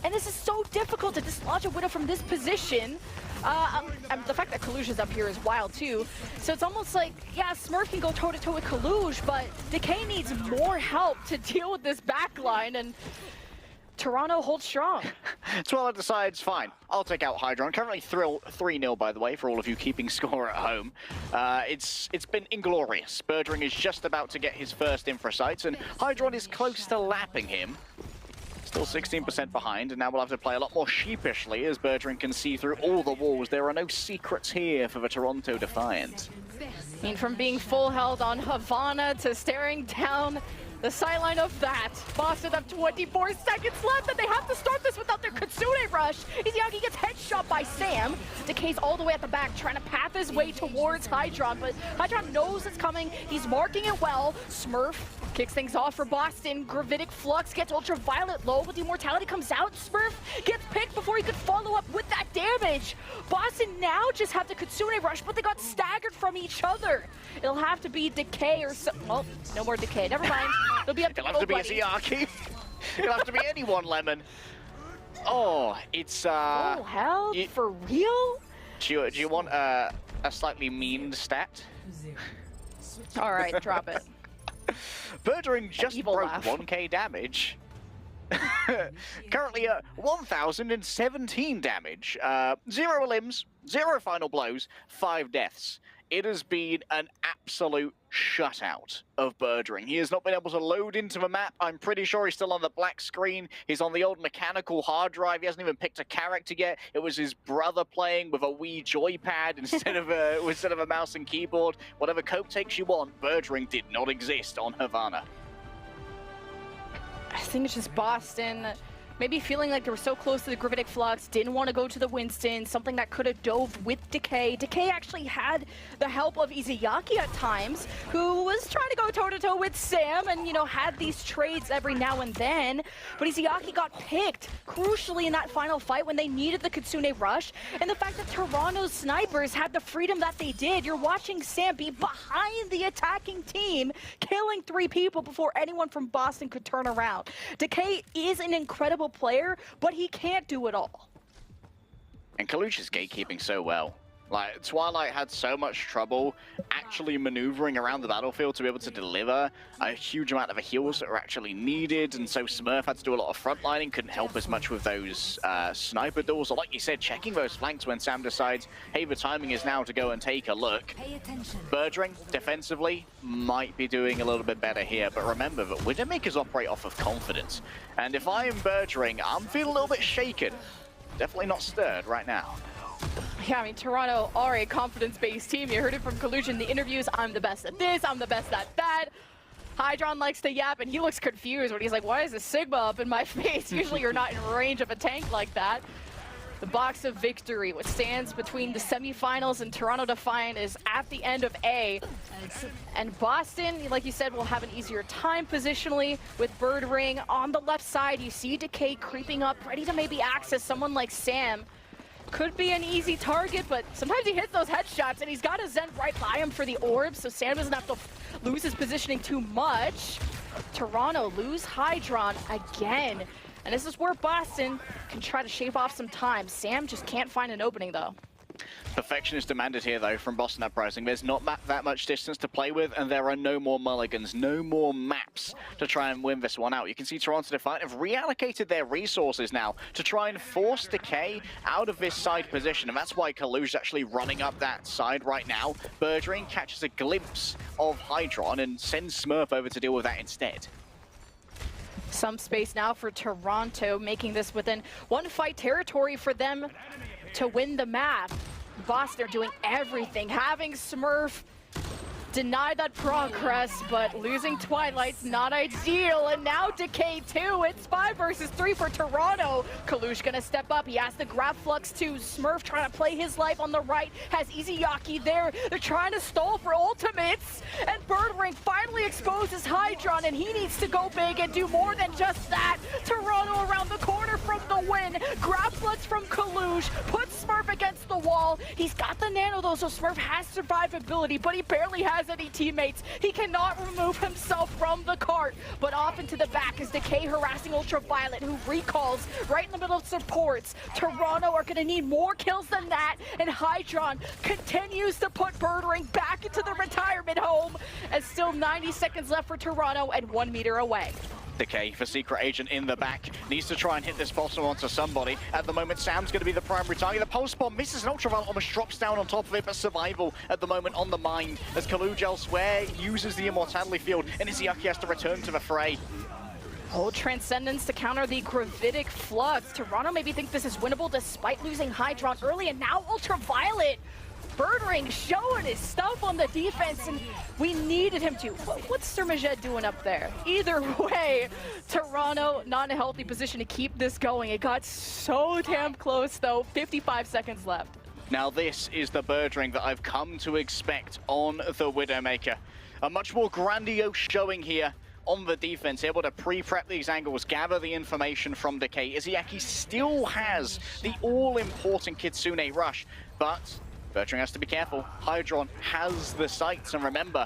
and this is so difficult to dislodge a Widow from this position. The fact that Kaluj is up here is wild too. So it's almost like, yeah, Smurf can go toe-to-toe with Kaluj, but Decay needs more help to deal with this backline, and Toronto holds strong. Twilight decides, fine, I'll take out Hydron. Currently 3-0, by the way, for all of you keeping score at home. It's been inglorious. Birdring is just about to get his first infra sights, and Hydron is close to lapping him. Still 16% behind, and now we'll have to play a lot more sheepishly as Birdring can see through all the walls. There are no secrets here for the Toronto Defiant. I mean, from being full held on Havana to staring down the sideline of that. Boston have 24 seconds left, and they have to start this without their Kitsune rush. Izayaki gets headshot by Sam. Decay's all the way at the back, trying to path his way towards Hydron, but Hydron knows it's coming. He's marking it well. Smurf kicks things off for Boston. Gravitic Flux gets Ultraviolet low, but the Immortality comes out. Smurf gets picked before he could follow up with that damage. Boston now just have the Kitsune rush, but they got staggered from each other. It'll have to be Decay or so. Well, no more Decay. Never mind. It'll be up to It'll have to be Izayaki. It'll have to be anyone, Lemon. Oh, it's oh hell, for real? Do you want a slightly mean stat? All right, drop it. Birdring just Evil broke laugh. 1k damage. Currently at 1,017 damage. 0 limbs, 0 final blows, 5 deaths. It has been an absolute shutout of Birdring. He has not been able to load into the map. I'm pretty sure he's still on the black screen. He's on the old mechanical hard drive. He hasn't even picked a character yet. It was his brother playing with a Wii joypad instead of a mouse and keyboard. Whatever cope takes you on, Birdring did not exist on Havana. I think it's just Boston maybe feeling like they were so close to the Gravitic Flux, didn't want to go to the Winston, something that could have dove with Decay. Decay actually had the help of Izayaki at times, who was trying to go toe-to-toe with Sam and, you know, had these trades every now and then. But Izayaki got picked, crucially, in that final fight when they needed the Kitsune rush. And the fact that Toronto's snipers had the freedom that they did, you're watching Sam be behind the attacking team, killing 3 people before anyone from Boston could turn around. Decay is an incredible player, but he can't do it all. And Kaluch is gatekeeping so well. Like, Twilight had so much trouble actually maneuvering around the battlefield to be able to deliver a huge amount of the heals that were actually needed, and so Smurf had to do a lot of frontlining, couldn't help as much with those sniper duels, or like you said, checking those flanks when Sam decides, hey, the timing is now to go and take a look. Birdring, defensively, might be doing a little bit better here, but remember that Widowmakers operate off of confidence, and if I am Birdring, I'm feeling a little bit shaken. Definitely not stirred right now. Yeah, I mean, Toronto are a confidence-based team. You heard it from Kaluj in the interviews. I'm the best at this, I'm the best at that. Hydron likes to yap, and he looks confused when he's like, why is a Sigma up in my face? Usually you're not in range of a tank like that. The box of victory, what stands between the semifinals and Toronto Defiant, is at the end of A. And Boston, like you said, will have an easier time positionally with Birdring. On the left side, you see Decay creeping up, ready to maybe access someone like Sam. Could be an easy target, but sometimes he hits those headshots, and he's got a Zen right by him for the orbs, so Sam doesn't have to lose his positioning too much. Toronto lose Hydron again, and this is where Boston can try to shave off some time. Sam just can't find an opening, though. Perfection is demanded here, though, from Boston Uprising. There's not that much distance to play with, and there are no more mulligans, no more maps to try and win this one out. You can see Toronto Defiant have reallocated their resources now to try and force Decay out of this side position, and that's why Kalu's actually running up that side right now. Birdring catches a glimpse of Hydron and sends Smurf over to deal with that instead. Some space now for Toronto, making this within one fight territory for them to win the map. Boston are doing everything, having Smurf deny that progress, but losing Twilight's not ideal. And now Decay 2, it's 5 versus 3 for Toronto. Kalush gonna step up, he has the grab flux to Smurf, trying to play his life on the right, has Izayaki there. They're trying to stall for ultimates, and Birdring finally exposes Hydron, and he needs to go big and do more than just that. Toronto around the corner from the win, grab flux from Kalush, puts Smurf against the wall. He's got the nano though, so Smurf has survivability, but he barely has any teammates. He cannot remove himself from the cart, but off into the back is Decay harassing Ultraviolet, who recalls right in the middle of supports. Toronto are gonna need more kills than that, and Hydron continues to put Birdring back into the retirement home, as still 90 seconds left for Toronto and 1 meter away. Decay for Secret Agent in the back. Needs to try and hit this bottom onto somebody. At the moment, Sam's going to be the primary target. The pulse bomb misses, and Ultraviolet almost drops down on top of it, but survival at the moment on the mind as Kaluj elsewhere uses the Immortality Field, and Izayaki has to return to the fray. Hold Transcendence to counter the Gravitic Flux. Toronto maybe think this is winnable despite losing Hydron early, and now Ultraviolet. Birdring showing his stuff on the defense, and we needed him to. What's Sermajed doing up there? Either way, Toronto not in a healthy position to keep this going. It got so damn close though, 55 seconds left. Now this is the Birdring that I've come to expect on the Widowmaker. A much more grandiose showing here on the defense, able to pre-prep these angles, gather the information from Decay. Izayaki still has the all-important Kitsune Rush, but Birdring has to be careful. Hydron has the sights, and remember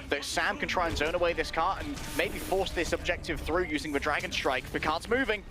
that Sam can try and zone away this cart and maybe force this objective through using the Dragon Strike. The cart's moving.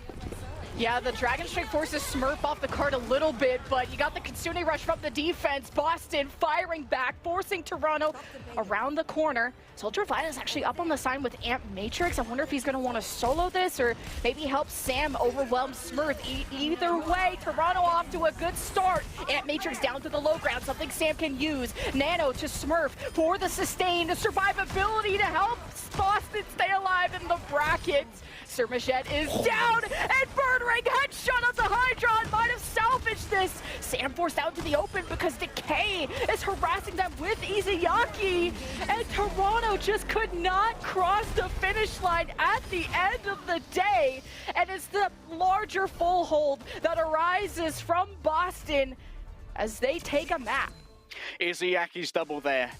Yeah, the Dragon Strike forces Smurf off the cart a little bit, but you got the Kitsune Rush from the defense. Boston firing back, forcing Toronto around the corner. So Ultraviolet is actually up on the sign with Amp Matrix. I wonder if he's going to want to solo this or maybe help Sam overwhelm Smurf. Either way, Toronto off to a good start. Amp Matrix down to the low ground, something Sam can use. Nano to Smurf for the sustain, the survivability to help Boston stay alive in the brackets. Sermajed is down, and Birdring headshot on the Hydron might have salvaged this. Sam forced out to the open because Decay is harassing them with Izayaki, and Toronto just could not cross the finish line at the end of the day. And it's the larger full hold that arises from Boston as they take a map. Izayaki's double there.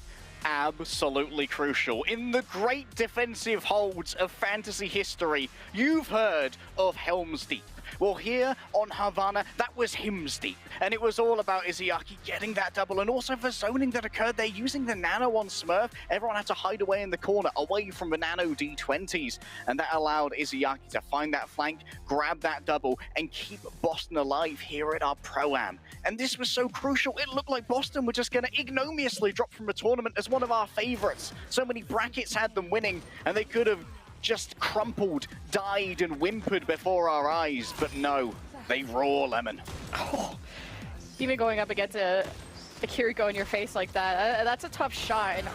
Absolutely crucial. In the great defensive holds of fantasy history, you've heard of Helm's Deep. Well, here on Havana, that was Hymns Deep, and it was all about Izayaki getting that double, and also the zoning that occurred there using the nano on Smurf. Everyone had to hide away in the corner, away from the nano D20s, and that allowed Izayaki to find that flank, grab that double, and keep Boston alive here at our Pro-Am. And this was so crucial, it looked like Boston were just going to ignominiously drop from the tournament as one of our favorites. So many brackets had them winning, and they could have just crumpled, died, and whimpered before our eyes, but no, they raw lemon. Oh, even going up against a Kiriko in your face like that, that's a tough shot. And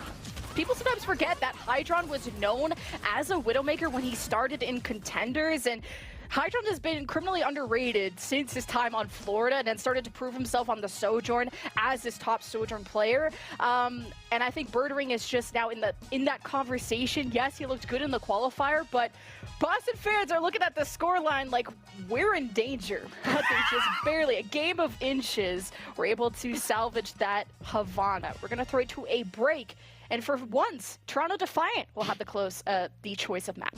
people sometimes forget that Hydron was known as a Widowmaker when he started in Contenders, and Hydron has been criminally underrated since his time on Florida, and then started to prove himself on the Sojourn as this top Sojourn player. And I think Birdring is just now in that conversation. Yes, he looked good in the qualifier, but Boston fans are looking at the scoreline like we're in danger. But they just barely, a game of inches, were able to salvage that Havana. We're gonna throw it to a break, and for once, Toronto Defiant will have the choice of map.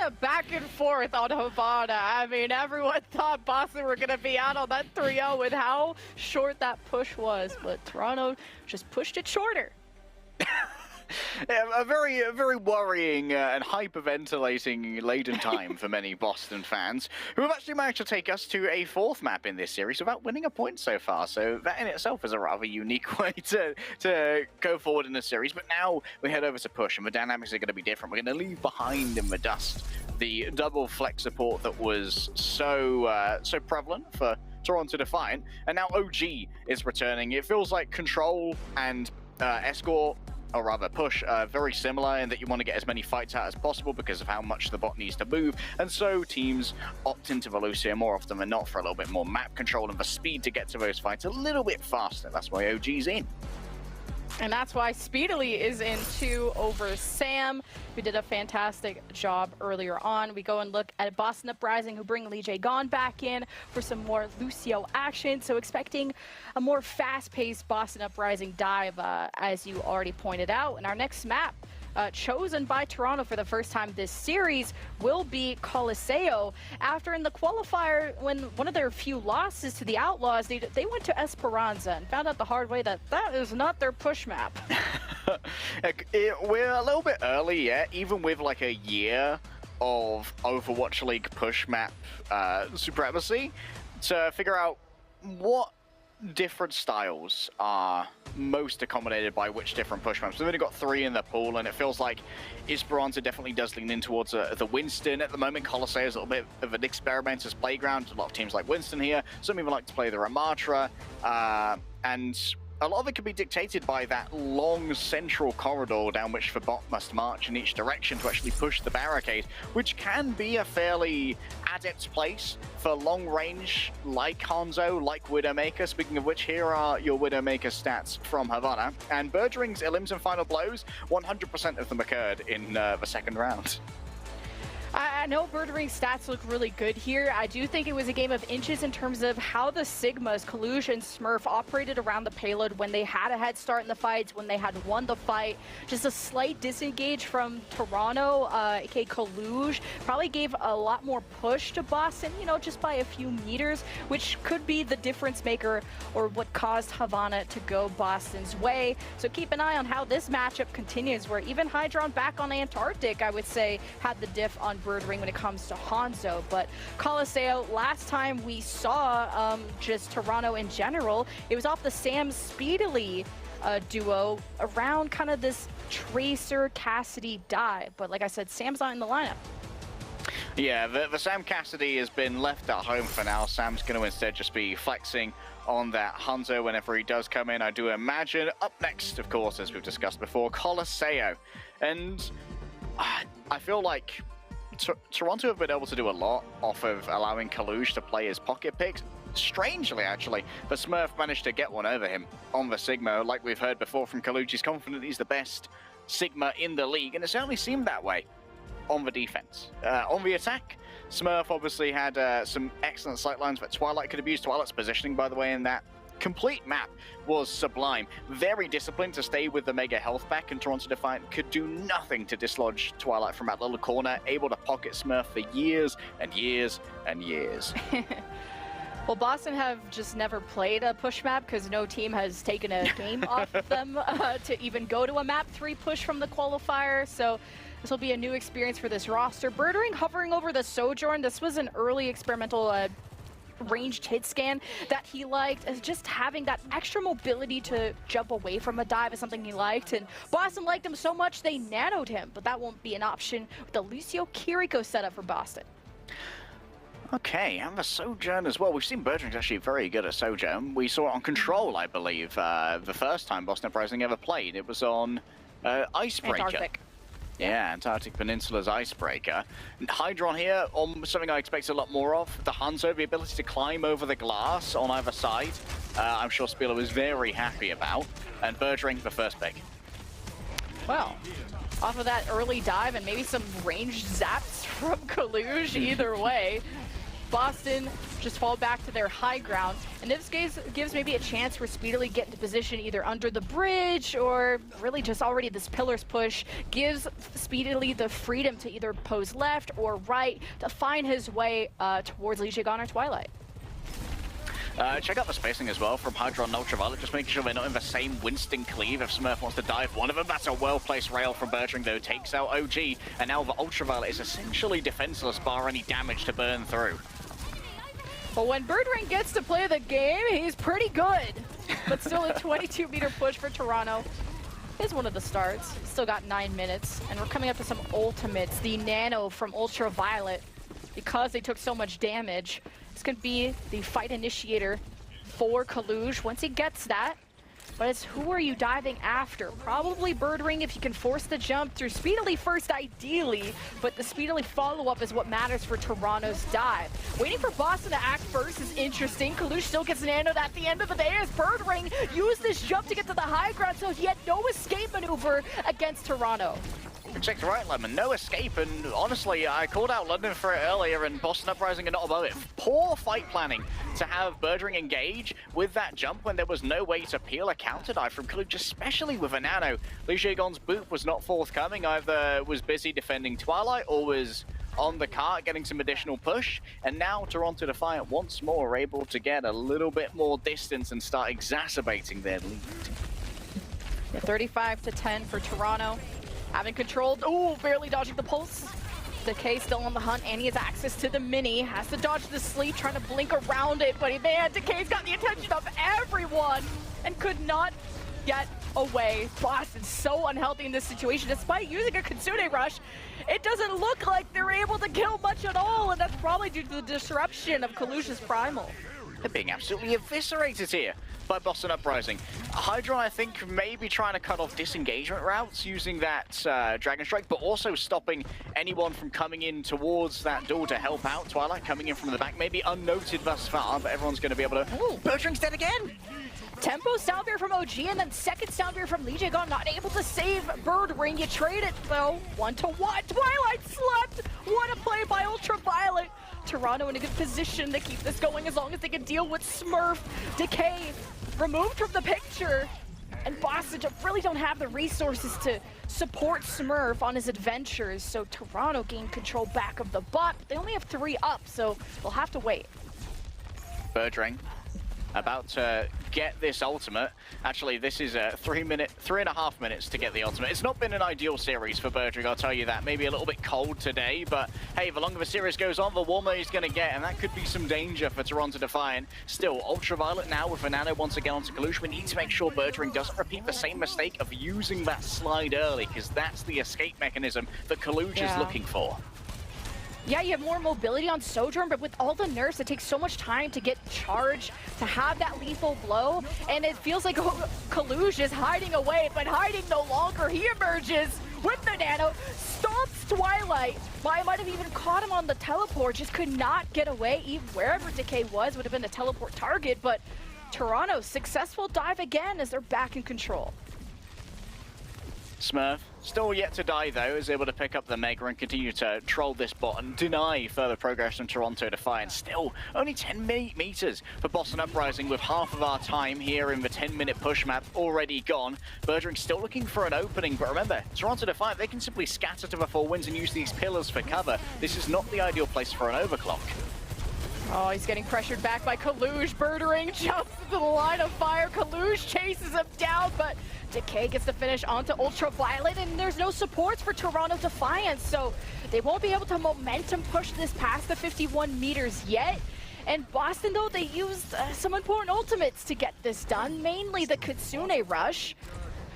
a back and forth on Havana. I mean, everyone thought Boston were going to be out on that 3-0 with how short that push was, but Toronto just pushed it shorter. Yeah, a very worrying and hyperventilating laden time for many Boston fans, who have actually managed to take us to a 4th map in this series without winning a point so far. So that in itself is a rather unique way to go forward in the series. But now we head over to push, and the dynamics are going to be different. We're going to leave behind in the dust the double flex support that was so prevalent for Toronto Defiant, and now OG is returning. It feels like Control and Escort, or rather Push, very similar in that you want to get as many fights out as possible because of how much the bot needs to move, and so teams opt into the Lucio more often than not for a little bit more map control and the speed to get to those fights a little bit faster. That's why OG's in. And that's why Speedily is in 2 over Sam, who did a fantastic job earlier on. We go and look at Boston Uprising, who bring Lee Jae-gon back in for some more Lucio action. So expecting a more fast-paced Boston Uprising dive, as you already pointed out. And our next map, chosen by Toronto for the first time this series, will be Coliseo. After in the qualifier, when one of their few losses to the Outlaws, they went to Esperanza and found out the hard way that that is not their push map. We're a little bit early yet, even with like a year of Overwatch League push map supremacy, to figure out what different styles are most accommodated by which different push maps. We've only got 3 in the pool, and it feels like Esperanza definitely does lean in towards the Winston. At the moment, Coliseo is a little bit of an experimenter's playground. A lot of teams like Winston here. Some even like to play the Ramatra, and a lot of it can be dictated by that long central corridor down which the bot must march in each direction to actually push the barricade, which can be a fairly adept place for long range like Hanzo, like Widowmaker. Speaking of which, here are your Widowmaker stats from Havana. And Bergering's elims and final blows, 100% of them occurred in the second round. I know Bergering's stats look really good here. I do think it was a game of inches in terms of how the Sigmas, Kaluge and Smurf operated around the payload when they had a head start in the fights, when they had won the fight. Just a slight disengage from Toronto, aka Kaluge, probably gave a lot more push to Boston, you know, just by a few meters, which could be the difference maker or what caused Havana to go Boston's way. So keep an eye on how this matchup continues, where even Hydron back on Antarctic, I would say, had the diff on Bergering when it comes to Hanzo. But Coliseo, last time we saw just Toronto in general, it was off the Sam Speedily duo around kind of this Tracer Cassidy dive. But like I said, Sam's not in the lineup. Yeah, the Sam Cassidy has been left at home for now. Sam's going to instead just be flexing on that Hanzo whenever he does come in, I do imagine. Up next, of course, as we've discussed before, Coliseo. And I feel like Toronto have been able to do a lot off of allowing Kaluge to play his pocket picks. Strangely, actually, the Smurf managed to get one over him on the Sigma. Like we've heard before from Kaluge, he's confident he's the best Sigma in the league, and it certainly seemed that way on the defense. On the attack, Smurf obviously had some excellent sight lines that Twilight could have used. Twilight's positioning, by the way, in that complete map was sublime. Very disciplined to stay with the mega health back, and Toronto Defiant could do nothing to dislodge Twilight from that little corner, able to pocket Smurf for years and years and years. Well, Boston have just never played a push map because no team has taken a game off of them to even go to a map 3 push from the qualifier. So this will be a new experience for this roster. Birdering hovering over the Sojourn. This was an early experimental ranged hit scan that he liked, as just having that extra mobility to jump away from a dive is something he liked, and Boston liked him so much they nanoed him, but that won't be an option with the Lucio Kiriko setup for Boston. Okay, and the Sojourn as well. We've seen Bergering's actually very good at Sojourn. We saw it on Control, I believe, the first time Boston Uprising ever played. It was on Icebreaker. Antarctic. Yeah, Antarctic Peninsula's Icebreaker. Hydron here on something I expect a lot more of. The Hanzo, the ability to climb over the glass on either side. I'm sure Spieler was very happy about. And Bergering, the first pick. Well, off of that early dive and maybe some ranged zaps from Kaluge, either way. Boston just fall back to their high ground, and this gives maybe a chance for Speedily get into position either under the bridge or really just already this pillars push gives Speedily the freedom to either pose left or right to find his way towards Lijiang or Twilight. Check out the spacing as well from Hydra and Ultraviolet, just making sure they're not in the same Winston cleave if Smurf wants to dive one of them. That's a well-placed rail from Bertring, though, takes out OG, and now the Ultraviolet is essentially defenseless bar any damage to burn through. But when Bertring gets to play the game, he's pretty good. But still a 22-meter push for Toronto is one of the starts. Still got 9 minutes, and we're coming up to some ultimates. The Nano from Ultraviolet, because they took so much damage, it's going to be the fight initiator for Kaluj once he gets that. But it's who are you diving after? Probably Bertring if you can force the jump through Speedily first, ideally. But the Speedily follow-up is what matters for Toronto's dive. Waiting for Boston to act first is interesting. Kaluj still gets nanoed at the end of the day as Bertring used this jump to get to the high ground, so he had no escape maneuver against Toronto. Exactly right, Lemon. No escape, and honestly, I called out London for it earlier, and Boston Uprising are not above it. Poor fight planning to have Bertring engage with that jump when there was no way to peel a counter dive from Kaluj, especially with a nano. Lijiang's boot was not forthcoming, either was busy defending Twilight or was on the cart getting some additional push, and now Toronto Defiant once more are able to get a little bit more distance and start exacerbating their lead. Yeah, 35-10 for Toronto. Having controlled, ooh, barely dodging the pulse. Decay still on the hunt, and he has access to the mini. Has to dodge the sleep, trying to blink around it, but man, Decay's got the attention of everyone and could not get away. Boston's so unhealthy in this situation. Despite using a Kitsune Rush, it doesn't look like they're able to kill much at all, and that's probably due to the disruption of Kaluj's Primal. They're being absolutely eviscerated here by Boston Uprising. Hydra, I think, maybe trying to cut off disengagement routes using that Dragon Strike, but also stopping anyone from coming in towards that door to help out. Twilight coming in from the back, maybe unnoted thus far, but everyone's going to be able to... Ooh, Bertring's dead again! Tempo sound beer from OG, and then second sound beer from Lijiang, not able to save Bertring. You trade it, though, 1-1. Twilight slept! What a play by Ultraviolet! Toronto in a good position to keep this going as long as they can deal with Smurf. Decay removed from the picture, and Boston really don't have the resources to support Smurf on his adventures, so Toronto gained control back of the bot. They only have 3 up, so they'll have to wait. Bertring about to get this ultimate. Actually, this is 3.5 minutes to get the ultimate. It's not been an ideal series for Bertring, I'll tell you that. Maybe a little bit cold today, but hey, the longer the series goes on, the warmer he's going to get, and that could be some danger for Toronto Defiant. Still, Ultraviolet now with a nano once again onto Kaluj. We need to make sure Bertring doesn't repeat the same mistake of using that slide early, because that's the escape mechanism that Kaluj is looking for. Yeah, you have more mobility on Sojourn, but with all the nerfs, it takes so much time to get charged, to have that lethal blow, and it feels like Kaluj is hiding away, but hiding no longer. He emerges with the nano, stomps Twilight. Might have even caught him on the teleport, just could not get away. Even wherever Decay was would have been a teleport target, but Toronto, successful dive again as they're back in control. Smurf, still yet to die though, is able to pick up the Mega and continue to troll this bot and deny further progress from Toronto Defiant. Still, only 10 meters for Boston Uprising with half of our time here in the 10-minute push map already gone. Bertring still looking for an opening, but remember, Toronto Defiant, they can simply scatter to the 4 winds and use these pillars for cover. This is not the ideal place for an overclock. Oh, he's getting pressured back by Kaluj. Bertring jumps into the line of fire. Kaluj chases him down, but Decay gets the finish onto Ultraviolet, and there's no supports for Toronto Defiant, so they won't be able to momentum push this past the 51 meters yet. And Boston, though, they used some important ultimates to get this done, mainly the Kitsune Rush.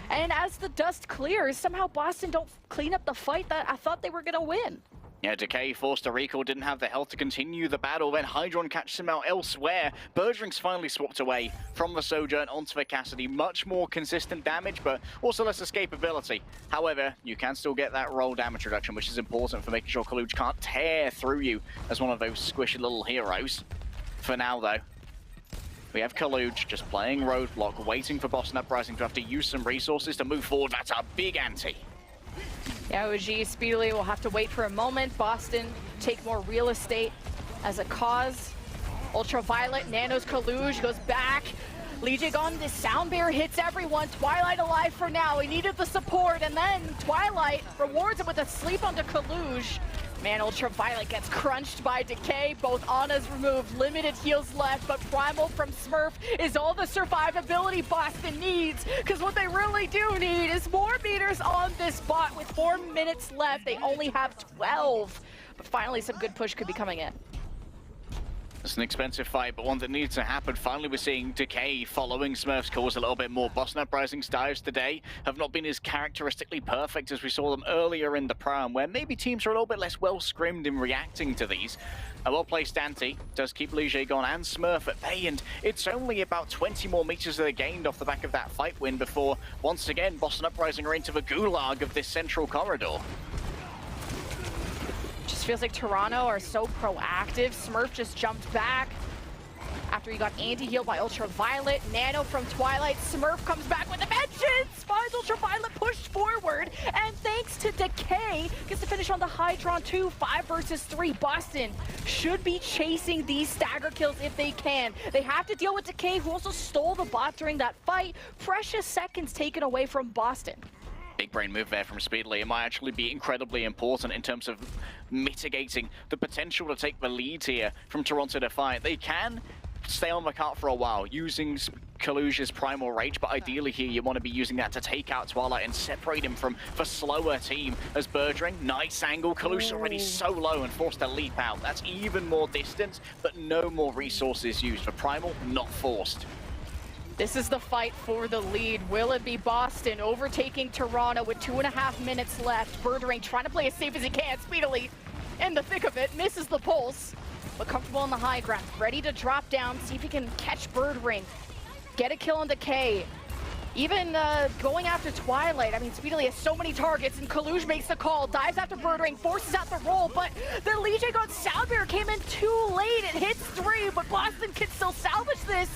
And as the dust clears, somehow Boston don't clean up the fight that I thought they were going to win. Yeah, Decay forced a recall, didn't have the health to continue the battle, then Hydron catches him out elsewhere. Bertring's finally swapped away from the Sojourn onto the Cassidy. Much more consistent damage, but also less escapability. However, you can still get that roll damage reduction, which is important for making sure Kaluj can't tear through you as one of those squishy little heroes. For now, though, we have Kaluj just playing roadblock, waiting for Boston Uprising to have to use some resources to move forward. That's a big ante. Yeah, OG Speedily will have to wait for a moment. Boston take more real estate as a cause. Ultraviolet, Nano's Kaluge goes back. Lijic on the sound bear hits everyone. Twilight alive for now. He needed the support, and then Twilight rewards it with a sleep onto Kaluge. Man, Ultraviolet gets crunched by Decay. Both Ana's removed, limited heals left, but Primal from Smurf is all the survivability Boston needs, because what they really do need is more meters on this bot. With 4 minutes left, they only have 12. But finally, some good push could be coming in. It's an expensive fight, but one that needs to happen. Finally, we're seeing Decay following Smurf's cause a little bit more. Boston Uprising's dives today have not been as characteristically perfect as we saw them earlier in the Pro-Am, where maybe teams are a little bit less well scrimmed in reacting to these. A well-placed Anti does keep Lijic on and Smurf at bay, and it's only about 20 more meters that are gained off the back of that fight win before, once again, Boston Uprising are into the gulag of this central corridor. Just feels like Toronto are so proactive. Smurf just jumped back after he got anti-healed by Ultraviolet. Nano from Twilight. Smurf comes back with a vengeance! Finds Ultraviolet pushed forward, and thanks to Decay, gets to finish on the Hydron 2, 5 versus 3. Boston should be chasing these stagger kills if they can. They have to deal with Decay, who also stole the bot during that fight. Precious seconds taken away from Boston. Big brain move there from Speedily. It might actually be incredibly important in terms of mitigating the potential to take the lead here from Toronto Defiant. They can stay on the cart for a while using Kaluge's Primal Rage, but ideally here you want to be using that to take out Twilight and separate him from the slower team as Birdring. Nice angle. Kaluge's already so low and forced to leap out. That's even more distance, but no more resources used. For Primal, not forced. This is the fight for the lead. Will it be Boston overtaking Toronto with 2.5 minutes left? Birdring trying to play as safe as he can. Speedily in the thick of it, misses the pulse, but comfortable on the high ground. Ready to drop down, see if he can catch Birdring. Get a kill on Decay. Even going after Twilight. I mean, Speedily has so many targets, and Kaluge makes the call, dives after Birdring, forces out the roll, but the Lijic on Soundbear came in too late. It hits 3, but Boston can still salvage this.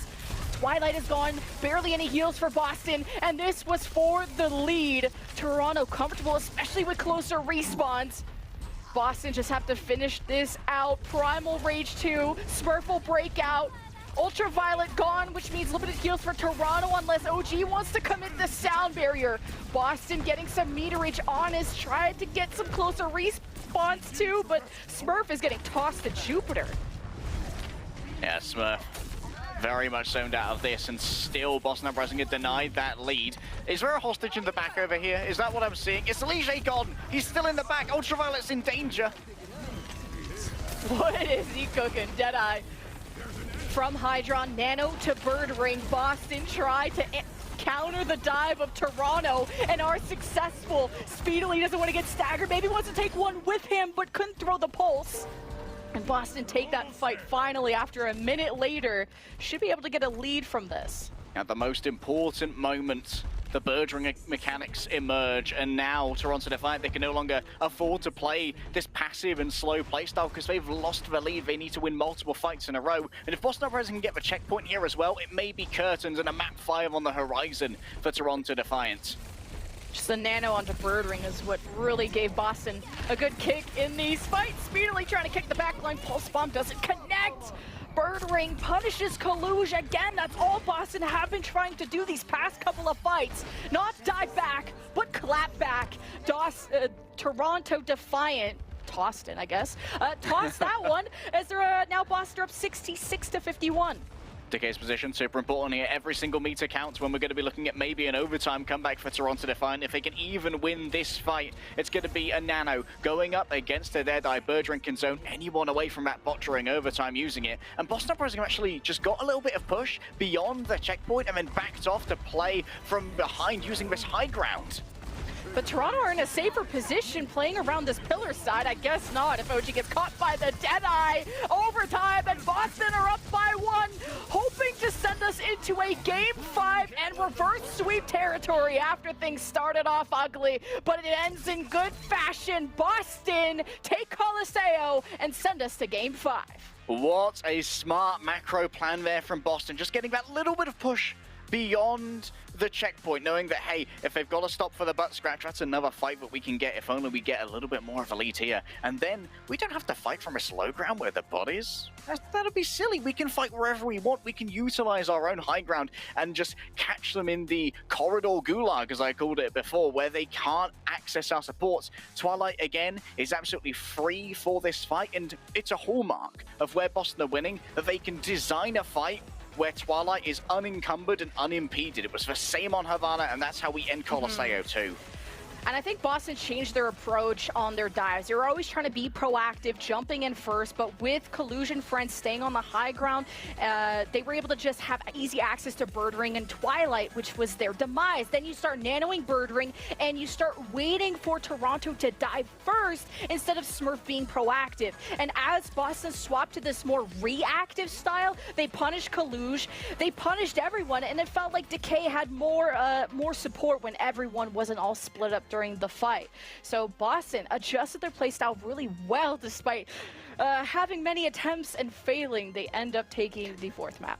Twilight is gone, barely any heals for Boston, and this was for the lead. Toronto comfortable, especially with closer respawns. Boston just have to finish this out. Primal Rage 2, Smurf will break out. Ultraviolet gone, which means limited heals for Toronto unless OG wants to commit the sound barrier. Boston getting some meterage on his, tried to get some closer respawns too, but Smurf is getting tossed to Jupiter. Yeah, Smurf very much zoned out of this, and still Boston Uprising had denied that lead. Is there a hostage in the back over here? Is that what I'm seeing? It's Lijic gone. He's still in the back. Ultraviolet's in danger. What is he cooking? Deadeye. From Hydron, Nano to Birdring. Boston tried to counter the dive of Toronto and are successful. Speedily doesn't want to get staggered. Maybe wants to take one with him, but couldn't throw the pulse. And Boston take that fight finally after a minute later. Should be able to get a lead from this. At the most important moment, the Birdring mechanics emerge, and now Toronto Defiant, they can no longer afford to play this passive and slow playstyle because they've lost the lead. They need to win multiple fights in a row. And if Boston Uprising can get the checkpoint here as well, it may be curtains and a map 5 on the horizon for Toronto Defiant. Just the Nano onto Birdring is what really gave Boston a good kick in these fights. Speedily trying to kick the backline. Pulse bomb doesn't connect. Birdring punishes Kaluge again. That's all Boston have been trying to do these past couple of fights. Not dive back, but clap back. Toronto Defiant, Toston, I guess, tossed that one as they're now Boston up 66-51. Decay's position, super important here. Every single meter counts when we're going to be looking at maybe an overtime comeback for Toronto Defiant. If they can even win this fight, it's going to be a Nano going up against a Deadeye. Birdring can zone anyone away from that bot during overtime using it. And Boston Uprising actually just got a little bit of push beyond the checkpoint and then backed off to play from behind using this high ground. But Toronto are in a safer position playing around this pillar side. I guess not if OG gets caught by the Deadeye. Overtime, and Boston are up by 1, hoping to send us into a Game 5 and reverse sweep territory after things started off ugly. But it ends in good fashion. Boston take Coliseo and send us to Game 5. What a smart macro plan there from Boston. Just getting that little bit of push beyond the checkpoint, knowing that, hey, if they've got to stop for the butt scratch, that's another fight that we can get if only we get a little bit more of a lead here. And then we don't have to fight from a slow ground where the bot is. That'd be silly. We can fight wherever we want. We can utilize our own high ground and just catch them in the corridor gulag, as I called it before, where they can't access our supports. Twilight, again, is absolutely free for this fight, and it's a hallmark of where Boston are winning, that they can design a fight where Twilight is unencumbered and unimpeded. It was the same on Havana, and that's how we end Colosseo too. And I think Boston changed their approach on their dives. They were always trying to be proactive, jumping in first, but with Collusion Friends staying on the high ground, they were able to just have easy access to Bird Ring and Twilight, which was their demise. Then you start nanoing Bird Ring, and you start waiting for Toronto to dive first instead of Smurf being proactive. And as Boston swapped to this more reactive style, they punished Collusion, they punished everyone, and it felt like Decay had more support when everyone wasn't all split up during the fight. So Boston adjusted their playstyle really well despite having many attempts and failing. They end up taking the 4th map.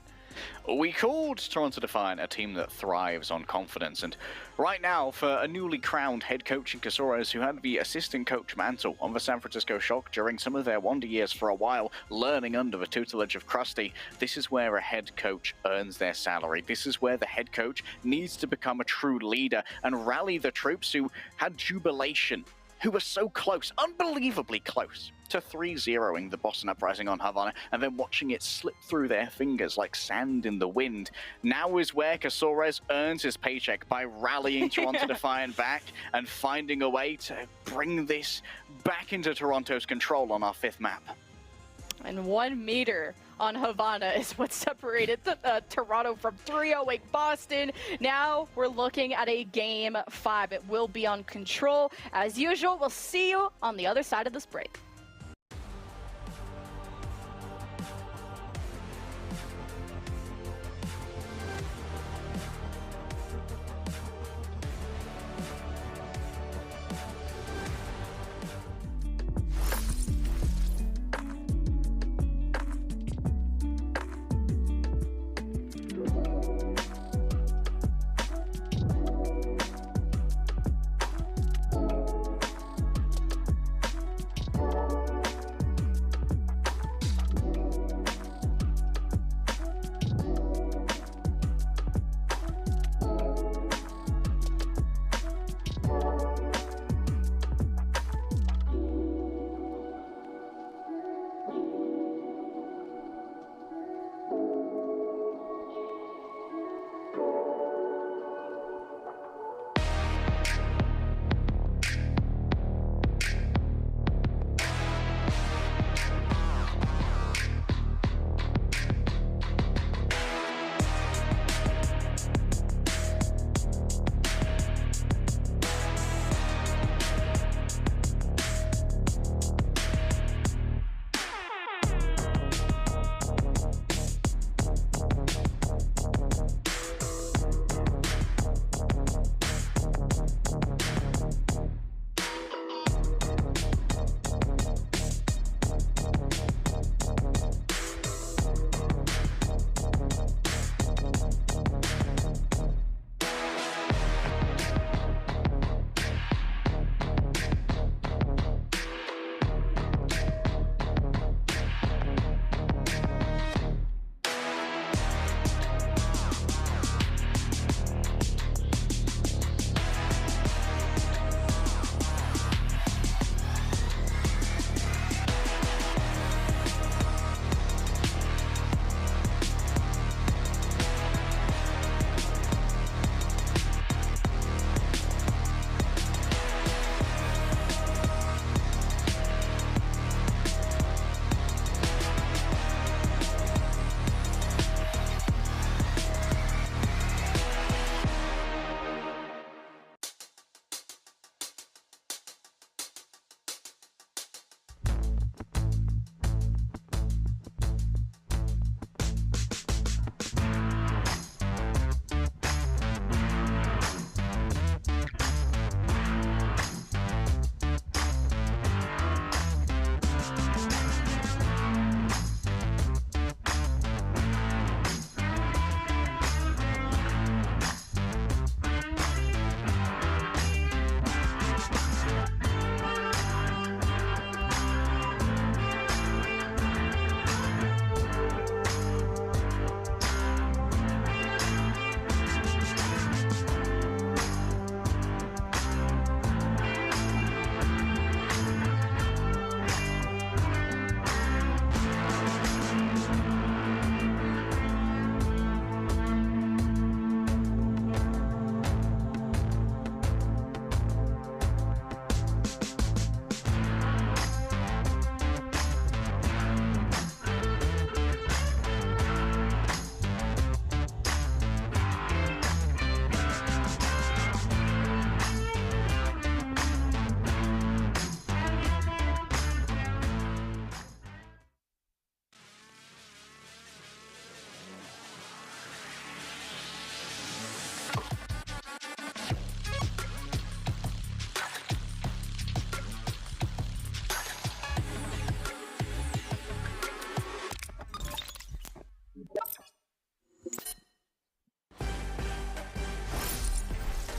We called Toronto Defiant a team that thrives on confidence, and right now, for a newly crowned head coach in Casores, who had the assistant coach mantle on the San Francisco Shock during some of their wonder years for a while, learning under the tutelage of Krusty, this is where a head coach earns their salary. This is where the head coach needs to become a true leader and rally the troops who had jubilation, who were so close, unbelievably close, to 3-0ing the Boston Uprising on Havana, and then watching it slip through their fingers like sand in the wind. Now is where Casores earns his paycheck, by rallying Toronto Defiant back and finding a way to bring this back into Toronto's control on our 5th map. And 1 meter on Havana is what separated Toronto from 3-0 Boston. Now we're looking at a game 5. It will be on Control. As usual, we'll see you on the other side of this break.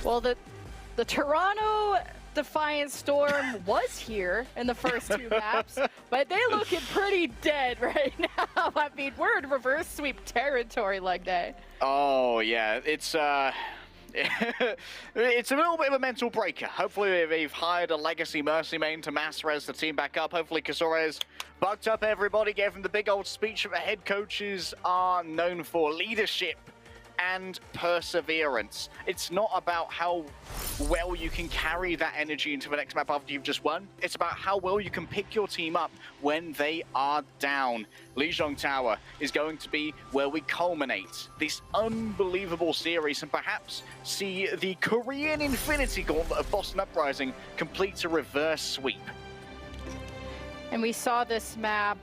Well, the Toronto Defiant Storm was here in the first 2 maps, but they looking pretty dead right now. I mean, we're in reverse sweep territory like that. Oh, yeah. It's it's a little bit of a mental breaker. Hopefully they've hired a legacy Mercy main to mass res the team back up. Hopefully Casores bucked up everybody, gave them the big old speech that the head coaches are known for: leadership and perseverance. It's not about how well you can carry that energy into the next map after you've just won. It's about how well you can pick your team up when they are down. Lijiang Tower is going to be where we culminate this unbelievable series and perhaps see the Korean Infinity Gauntlet of Boston Uprising complete a reverse sweep. And we saw this map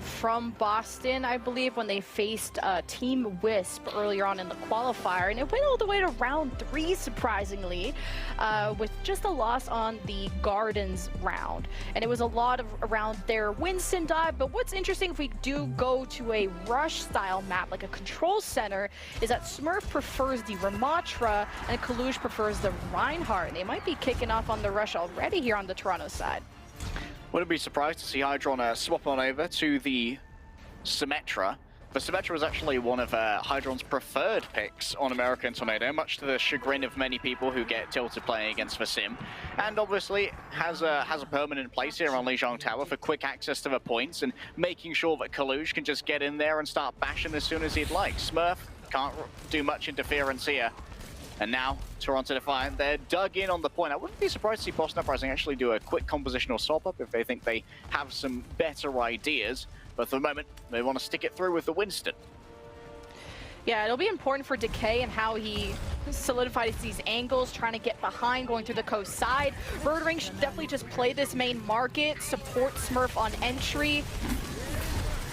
from Boston, I believe, when they faced Team Wisp earlier on in the qualifier. And it went all the way to round 3, surprisingly, with just a loss on the Gardens round. And it was a lot of around their Winston dive. But what's interesting, if we do go to a rush-style map, like a control center, is that Smurf prefers the Ramatra and Kalush prefers the Reinhardt. They might be kicking off on the rush already here on the Toronto side. Wouldn't be surprised to see Hydron swap on over to the Symmetra. The Symmetra was actually one of Hydron's preferred picks on American Tornado, much to the chagrin of many people who get tilted playing against the Sim. And obviously has a permanent place here on Lijiang Tower for quick access to the points and making sure that Kalush can just get in there and start bashing as soon as he'd like. Smurf can't do much interference here. And now, Toronto Defiant, they're dug in on the point. I wouldn't be surprised to see Boston Uprising actually do a quick compositional swap-up if they think they have some better ideas. But for the moment, they want to stick it through with the Winston. Yeah, it'll be important for Decay and how he solidifies these angles, trying to get behind, going through the coast side. Birdring should definitely just play this main market, support Smurf on entry.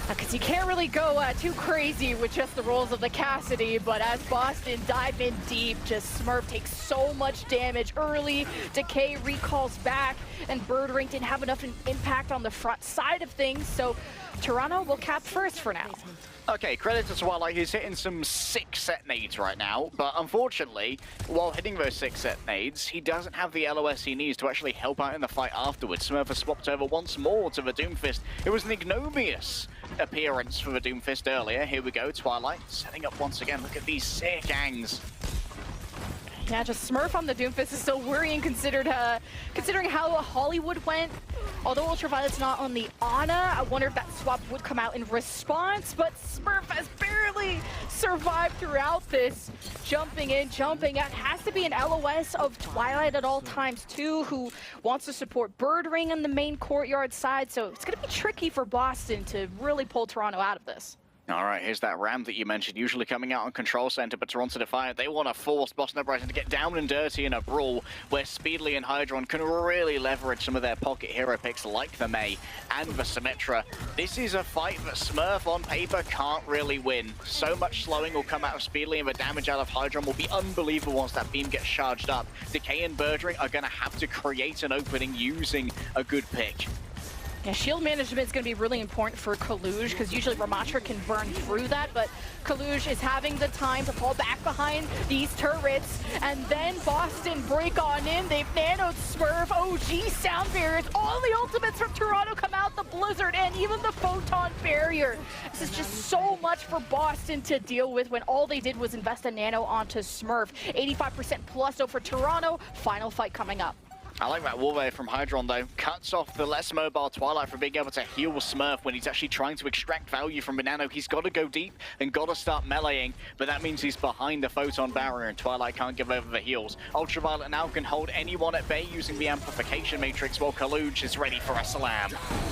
Because you can't really go too crazy with just the rolls of the Cassidy, but as Boston dive in deep, just Smurf takes so much damage early. Decay recalls back, and Birdring didn't have enough impact on the front side of things, so Toronto will cap first for now. Okay, credit to Twilight, he's hitting some 6 set nades right now, but unfortunately, while hitting those 6 set nades, he doesn't have the LOS he needs to actually help out in the fight afterwards. Smurf has swapped over once more to the Doomfist. It was an ignominious appearance for the Doomfist earlier. Here we go, Twilight setting up once again. Look at these sick angs. Yeah, just Smurf on the Doomfist is still worrying considering how Hollywood went. Although Ultraviolet's not on the Ana, I wonder if that swap would come out in response, but Smurf has barely survived throughout this. Jumping in, jumping out. Has to be an LOS of Twilight at all times too, who wants to support Birdring on the main courtyard side, so it's going to be tricky for Boston to really pull Toronto out of this. All right, here's that ramp that you mentioned, usually coming out on Control Center, but Toronto Defiant, they want to force Boston Uprising to get down and dirty in a brawl where Speedly and Hydron can really leverage some of their pocket hero picks like the Mei and the Symmetra. This is a fight that Smurf on paper can't really win. So much slowing will come out of Speedly, and the damage out of Hydron will be unbelievable once that beam gets charged up. Decay and Birdring are going to have to create an opening using a good pick. Yeah, shield management is going to be really important for Kalush, because usually Ramatra can burn through that, but Kalush is having the time to fall back behind these turrets, and then Boston break on in. They've nanoed Smurf, OG sound barriers, all the ultimates from Toronto come out, the Blizzard, and even the Photon barrier. This is just so much for Boston to deal with when all they did was invest a nano onto Smurf. 85% plus though for Toronto. Final fight coming up. I like that wall there from Hydron though. Cuts off the less mobile Twilight from being able to heal Smurf when he's actually trying to extract value from Banano. He's got to go deep and got to start meleeing, but that means he's behind the Photon barrier and Twilight can't give over the heals. Ultraviolet now can hold anyone at bay using the amplification matrix while Kaluj is ready for a slam.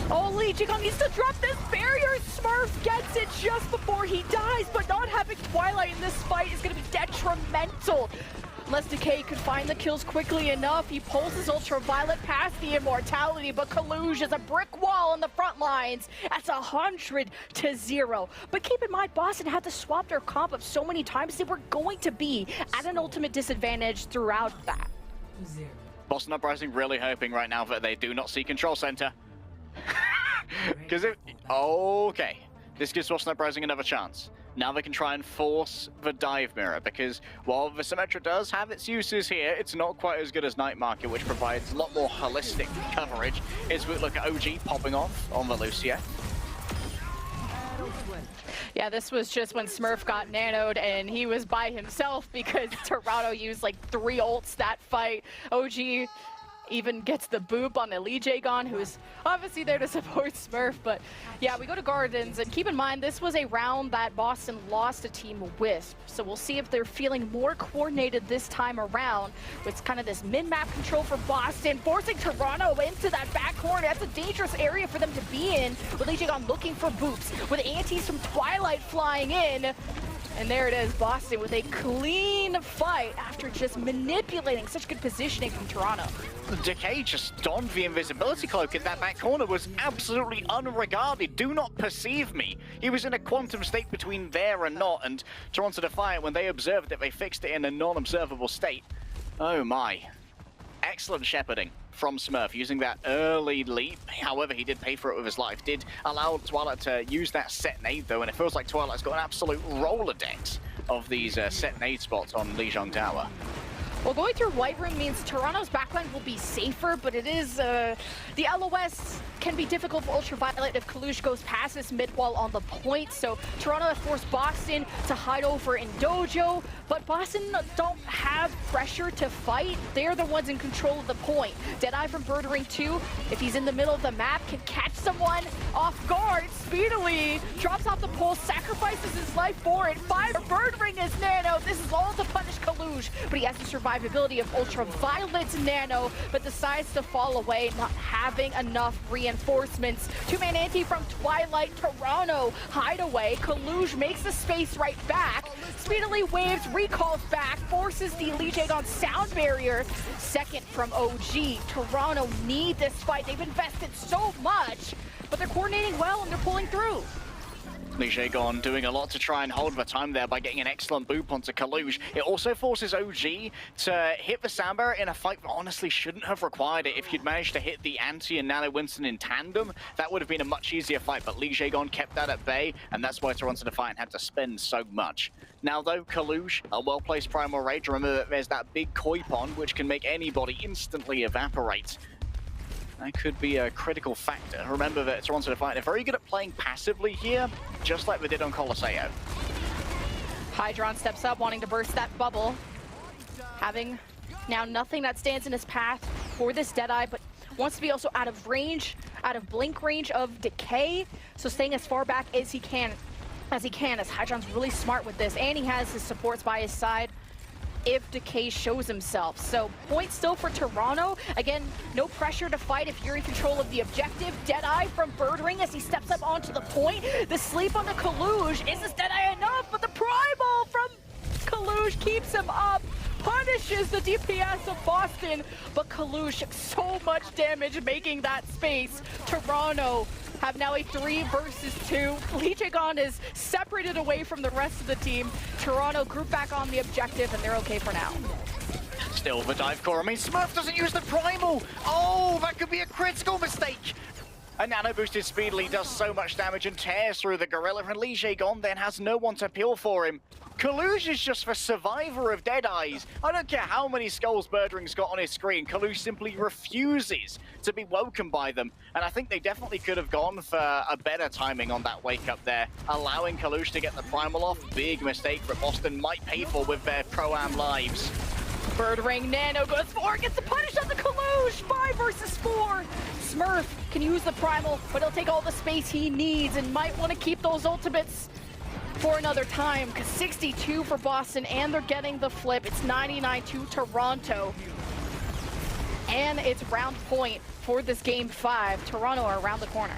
Oh, Lijiang needs to drop this barrier. Smurf gets it just before he dies, but not having Twilight in this fight is going to be detrimental. Unless Decay could find the kills quickly enough, he pulls his Ultraviolet past the Immortality, but Kaluj is a brick wall on the front lines. That's 100-0. But keep in mind, Boston had to swap their comp up so many times, they were going to be at an ultimate disadvantage throughout that. Boston Uprising really hoping right now that they do not see Control Center. Because if... Okay. This gives Boston Uprising another chance. Now they can try and force the dive mirror, because while the Symmetra does have its uses here, it's not quite as good as Night Market, which provides a lot more holistic coverage. As we look at OG popping off on the Lucia. Yeah, this was just when Smurf got nanoed and he was by himself because Toronto used like 3 ults that fight. OG even gets the boop on the Lee Jaegon, who's obviously there to support Smurf. But yeah, we go to Gardens, and keep in mind, this was a round that Boston lost to Team Wisp. So we'll see if they're feeling more coordinated this time around with kind of this min-map control for Boston, forcing Toronto into that back corner. That's a dangerous area for them to be in, with Lee Jaegon looking for boops, with antis from Twilight flying in. And there it is, Boston with a clean fight after just manipulating such good positioning from Toronto. Decay just donned the invisibility cloak in that back corner, was absolutely unregarded. Do not perceive me. He was in a quantum state between there and not, and Toronto Defiant, when they observed it, they fixed it in a non-observable state. Oh my. Excellent shepherding from Smurf, using that early leap. However, he did pay for it with his life. Did allow Twilight to use that set nade, though, and it feels like Twilight's got an absolute Rolodex of these set nade spots on Lijiang Tower. Well, going through White Room means Toronto's backline will be safer, but it is, the LOS can be difficult for Ultraviolet if Kalush goes past this mid wall on the point. So Toronto has forced Boston to hide over in Dojo, but Boston don't have pressure to fight. They're the ones in control of the point. Deadeye from Birdering 2, if he's in the middle of the map, can catch someone off guard speedily, drops off the pole, sacrifices his life for it. 5 Birdering is nano. This is all to punish Kalush, but he has the survivability of Ultraviolet's nano, but decides to fall away, not having enough reinforcements. 2-man anti from Twilight. Toronto hideaway. Kalush makes the space right back, speedily waves, recalls back, forces the Lee Jaegon sound barrier. Second from OG. Toronto need this fight. They've invested so much, but they're coordinating well and they're pulling through. Lee Jaegon doing a lot to try and hold the time there by getting an excellent boop onto Kalush. It also forces OG to hit the sound barrier in a fight that honestly shouldn't have required it. If you'd managed to hit the Anti and Nano Winston in tandem, that would have been a much easier fight, but Lee Jaegon kept that at bay, and that's why Toronto Defiant had to spend so much. Now though, Kalush, a well-placed Primal Rage. Remember that there's that big Koi Pond, which can make anybody instantly evaporate. That could be a critical factor. Remember that Toronto Defiant are very good at playing passively here, just like they did on Colosseo. Hydron steps up, wanting to burst that bubble. Having now nothing that stands in his path for this Deadeye, but wants to be also out of range, out of blink range of Decay. So staying as far back as he can, as Hydron's really smart with this, and he has his supports by his side if Decay shows himself. So point still for Toronto. Again, no pressure to fight if you're in control of the objective. Deadeye from Birdring as he steps up onto the point. The sleep on the Kalush. Is this Deadeye enough? But the Primal from Kalush keeps him up, punishes the DPS of Boston, but Kalush so much damage making that space. Toronto have now a 3 versus 2. Lee Jaegon is separated away from the rest of the team. Toronto group back on the objective, and they're okay for now. Still the dive core. I mean, Smurf doesn't use the Primal. Oh, that could be a critical mistake. A nano boosted speedily does so much damage and tears through the Gorilla, and Lee Jaegon then has no one to peel for him. Kalush is just the survivor of Deadeyes. I don't care how many skulls Birdring's got on his screen, Kalush simply refuses to be woken by them. And I think they definitely could have gone for a better timing on that wake up there. Allowing Kalush to get the Primal off, big mistake that Boston might pay for with their Pro-Am lives. Birdring nano goes for, gets the punish on the Kalush. 5 versus 4. Smurf can use the Primal, but he'll take all the space he needs and might want to keep those ultimates for another time, because 62 for Boston, and they're getting the flip. It's 99 to Toronto. And it's round point for this game 5. Toronto are around the corner.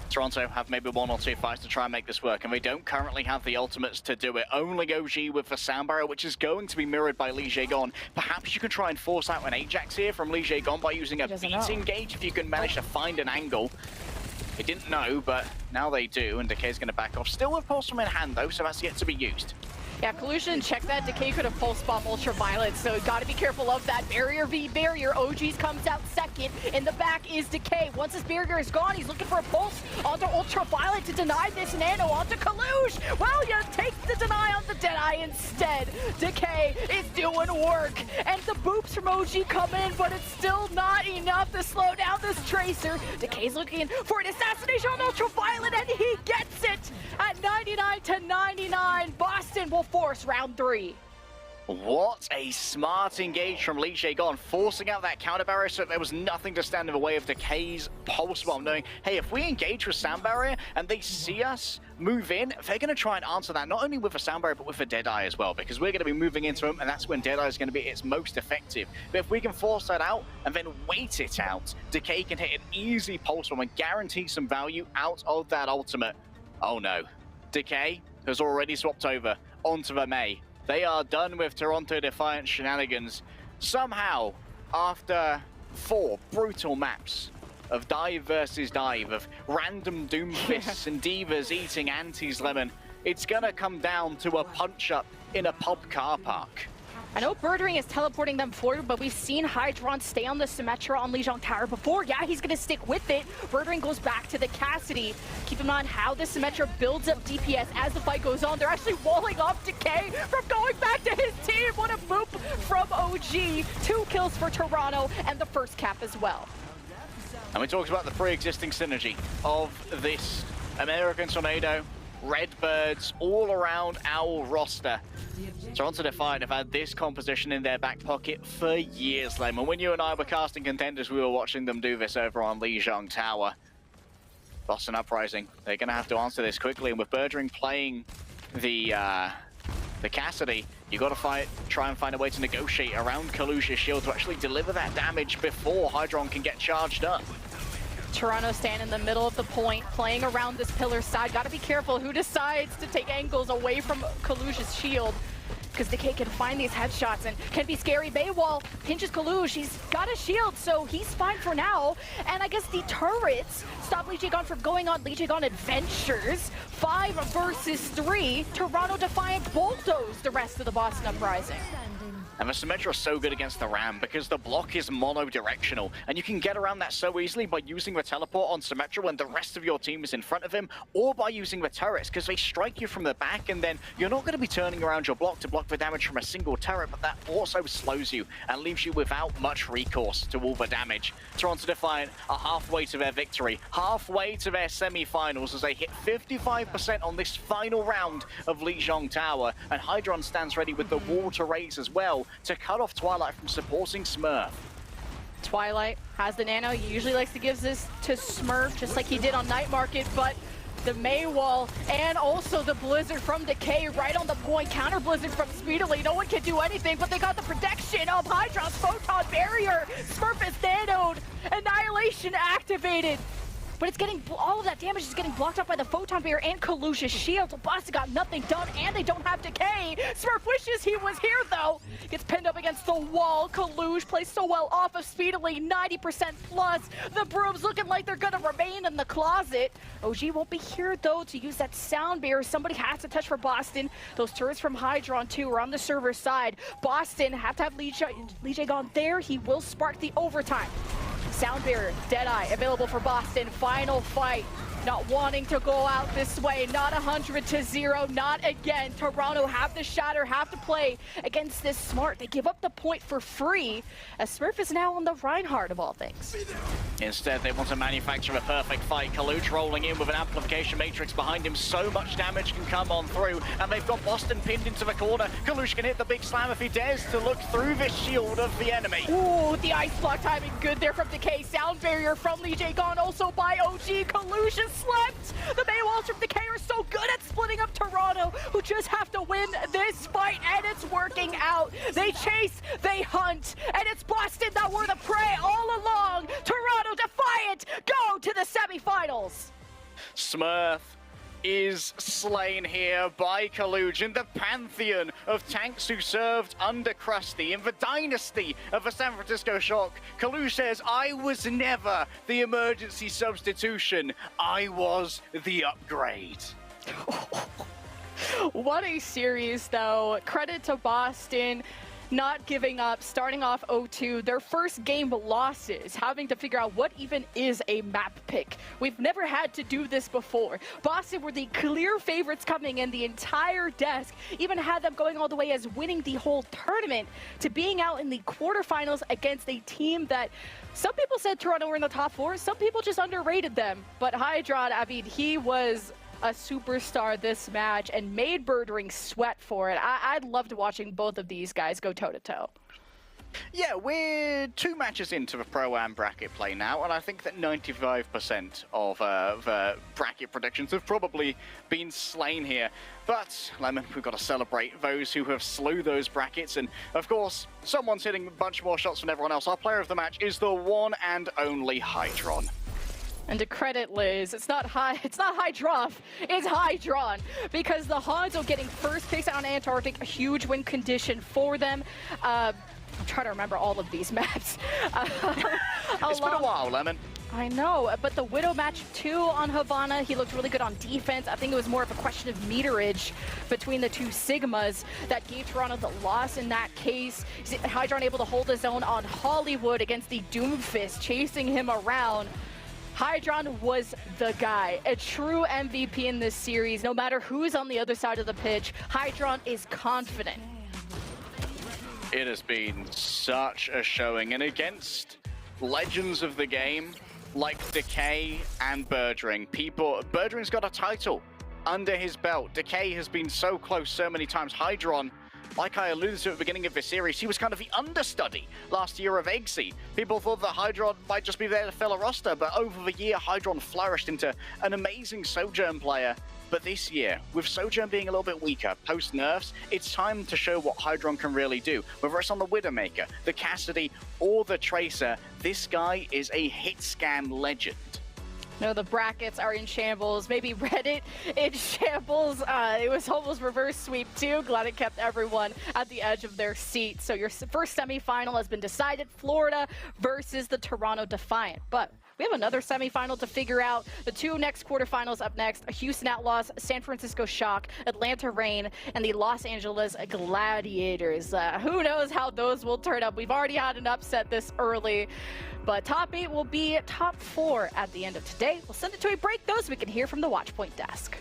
Toronto have maybe 1 or 2 fights to try and make this work, and they don't currently have the ultimates to do it. Only OG with the sound barrier, which is going to be mirrored by Lee Jaegon. Perhaps you can try and force out an Ajax here from Lee Jaegon by using a beating gauge if you can manage to find an angle. They didn't know, but now they do, and Decay's going to back off. Still with Pulsum in hand, though, so that's yet to be used. Yeah, Collusion, check that. Decay could have pulse bomb Ultraviolet, so gotta be careful of that. Barrier v barrier. OGs comes out second. In the back is Decay. Once his barrier is gone, he's looking for a pulse onto Ultraviolet to deny this nano onto Collusion. Well, you take the deny on the Deadeye instead. Decay is doing work, and the boops from OG come in, but it's still not enough to slow down this Tracer. Decay's looking for an assassination on Ultraviolet, and he gets it at 99-99. Boston will force round 3. What a smart engage from Lee Jae-gon, forcing out that counter barrier so there was nothing to stand in the way of Decay's pulse bomb, knowing, hey, if we engage with sound barrier and they see us move in, they're going to try and answer that, not only with a sound barrier, but with a Deadeye as well, because we're going to be moving into them, and that's when Deadeye is going to be its most effective. But if we can force that out and then wait it out, Decay can hit an easy pulse bomb and guarantee some value out of that ultimate. Oh no. Decay has already swapped over onto the Mei. They are done with Toronto Defiant shenanigans. Somehow, after 4 brutal maps of dive versus dive, of random Doomfists and Divas eating Anti's lemon, it's gonna come down to a punch-up in a pub car park. I know Birdring is teleporting them forward, but we've seen Hydron stay on the Symmetra on Lijiang Tower before. Yeah, he's going to stick with it. Birdring goes back to the Cassidy. Keep in mind how the Symmetra builds up DPS as the fight goes on. They're actually walling off Decay from going back to his team. What a boop from OG. 2 kills for Toronto and the first cap as well. And we talked about the pre-existing synergy of this American Tornado, Redbirds all around our roster. Toronto Defiant have had this composition in their back pocket for years, Lemon. When you and I were casting contenders, we were watching them do this over on Lijiang Tower. Boston Uprising, they're going to have to answer this quickly, and with Birdring playing the Cassidy, you got to try and find a way to negotiate around Kalusha's shield to actually deliver that damage before Hydron can get charged up. Toronto staying in the middle of the point, playing around this pillar side. Got to be careful who decides to take angles away from Kalusha's shield, because Decay can find these headshots and can be scary. Baywall pinches Kalush. He's got a shield, so he's fine for now. And I guess the turrets stop Lee Jae-gon from going on Lee Jae-gon adventures. 5 versus 3. Toronto Defiant bulldoze the rest of the Boston Uprising. And the Symmetra is so good against the Ram because the block is mono-directional, and you can get around that so easily by using the teleport on Symmetra when the rest of your team is in front of him, or by using the turrets, because they strike you from the back, and then you're not going to be turning around your block to block the damage from a single turret, but that also slows you and leaves you without much recourse to all the damage. Toronto Defiant are halfway to their victory, halfway to their semi-finals as they hit 55% on this final round of Lijiang Tower, and Hydron stands ready with the wall to raise as well to cut off Twilight from supporting Smurf. Twilight has the nano. He usually likes to give this to Smurf, just like he did on Night Market, but the Mei wall and also the Blizzard from Decay right on the point. Counter Blizzard from Speedily. No one can do anything, but they got the protection of Hydron's Photon Barrier. Smurf is nanoed. Annihilation activated. But it's getting, all of that damage is getting blocked up by the Photon Barrier and Kalusha's shield. Boston got nothing done, and they don't have Decay. Smurf wishes he was here, though. Gets pinned up against the wall. Kalush plays so well off of Speedily, 90% plus. The Brooms looking like they're gonna remain in the closet. OG won't be here, though, to use that sound barrier. Somebody has to touch for Boston. Those turrets from Hydron, too, are on the server side. Boston have to have Lee Jae-gon there. He will spark the overtime. Sound barrier, Deadeye, available for Boston. Final fight. Not wanting to go out this way. Not 100-0. Not again. Toronto have to shatter, have to play against this smart. They give up the point for free, as Smurf is now on the Reinhardt of all things. Instead, they want to manufacture a perfect fight. Kalush rolling in with an amplification matrix behind him. So much damage can come on through, and they've got Boston pinned into the corner. Kalush can hit the big slam if he dares to look through the shield of the enemy. Ooh, the ice block timing good there from Decay. Sound barrier from Lee Jae-gon, also by OG. Kalush is slept. The Mei walls from Decay are so good at splitting up Toronto, who just have to win this fight, and it's working out. They chase, they hunt, and it's Boston that were the prey all along. Toronto Defiant go to the semifinals. Smurf is slain here by Kalush in the pantheon of tanks who served under Krusty in the dynasty of the San Francisco Shock. Kalush says, I was never the emergency substitution. I was the upgrade. What a series, though. Credit to Boston. Not giving up, starting off 0-2, their first game losses, having to figure out what even is a map pick. We've never had to do this before. Boston were the clear favorites coming in, the entire desk, even had them going all the way as winning the whole tournament to being out in the quarterfinals against a team that some people said Toronto were in the top 4, some people just underrated them. But Hydron, I mean, he was a superstar this match and made Birdring sweat for it. I loved watching both of these guys go toe-to-toe. Yeah, we're 2 matches into the Pro-Am bracket play now, and I think that 95% of the bracket predictions have probably been slain here. But, Lemon, we've got to celebrate those who have slew those brackets, and of course, someone's hitting a bunch more shots than everyone else. Our player of the match is the one and only Hydron. And to credit Liz, it's not Hydron, it's Hydron, because the Hanzo getting first picks on Antarctic, a huge win condition for them. I'm trying to remember all of these maps. It's been a while, Lemon. I know, but the Widow match 2 on Havana, he looked really good on defense. I think it was more of a question of meterage between the 2 Sigmas that gave Toronto the loss in that case. Hydron able to hold his own on Hollywood against the Doomfist, chasing him around. Hydron was the guy, a true MVP in this series. No matter who's on the other side of the pitch, Hydron is confident. It has been such a showing, and against legends of the game like Decay and Birdring, Birdring's got a title under his belt. Decay has been so close so many times. Hydron, like I alluded to at the beginning of this series, he was kind of the understudy last year of Eggsy. People thought that Hydron might just be there to fill a roster, but over the year, Hydron flourished into an amazing Sojourn player. But this year, with Sojourn being a little bit weaker, post-nerfs, it's time to show what Hydron can really do. Whether it's on the Widowmaker, the Cassidy, or the Tracer, this guy is a hit scan legend. No, the brackets are in shambles. Maybe Reddit in shambles. It was almost reverse sweep too. Glad it kept everyone at the edge of their seat. So your first semifinal has been decided. Florida versus the Toronto Defiant. But we have another semifinal to figure out. The 2 next quarterfinals up next: Houston Outlaws, San Francisco Shock, Atlanta Reign, and the Los Angeles Gladiators. Who knows how those will turn up? We've already had an upset this early, but top 8 will be top 4 at the end of today. We'll send it to a break, though, so we can hear from the Watchpoint desk.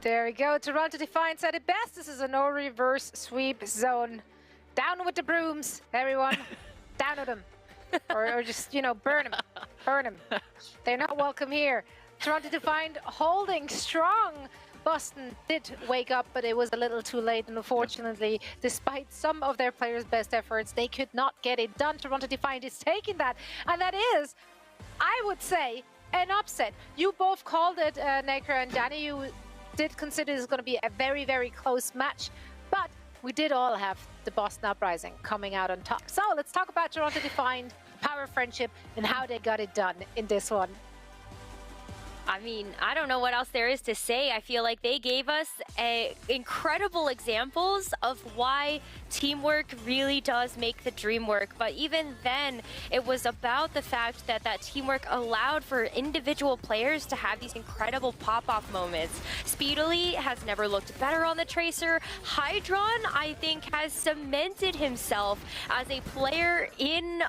There we go. Toronto Defiant said it best. This is a no reverse sweep zone. Down with the brooms, everyone. Down with them. Or just, you know, burn them. Burn them. They're not welcome here. Toronto Defiant holding strong. Boston did wake up, but it was a little too late. And unfortunately, despite some of their players' best efforts, they could not get it done. Toronto Defiant is taking that. And that is, I would say, an upset. You both called it, Naker and Danny. You did consider this going to be a very, very close match. But we did all have the Boston Uprising coming out on top. So let's talk about Toronto Defiant, power of friendship, and how they got it done in this one. I mean, I don't know what else there is to say. I feel like they gave us incredible examples of why teamwork really does make the dream work. But even then, it was about the fact that that teamwork allowed for individual players to have these incredible pop-off moments. Speedily has never looked better on the Tracer. Hydron, I think, has cemented himself as a player in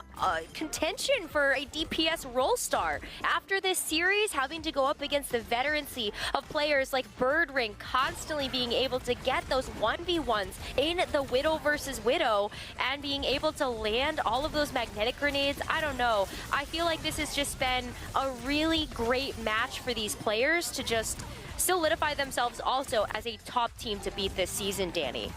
contention for a DPS role star. After this series, having to go up against the veterancy of players like Birdring, constantly being able to get those 1v1s in the Widow versus Widow and being able to land all of those magnetic grenades. I don't know. I feel like this has just been a really great match for these players to just solidify themselves also as a top team to beat this season, Danny.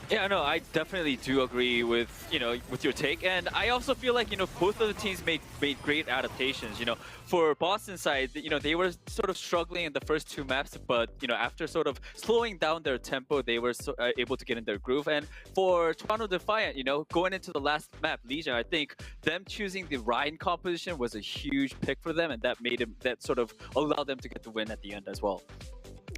Yeah, no, I definitely do agree with, with your take. And I also feel like, both of the teams made great adaptations. For Boston side, they were sort of struggling in the first two maps, but, after sort of slowing down their tempo, they were able to get in their groove. And for Toronto Defiant, going into the last map, Legion, I think them choosing the Ryan composition was a huge pick for them, and that sort of allowed them to get the win at the end as well.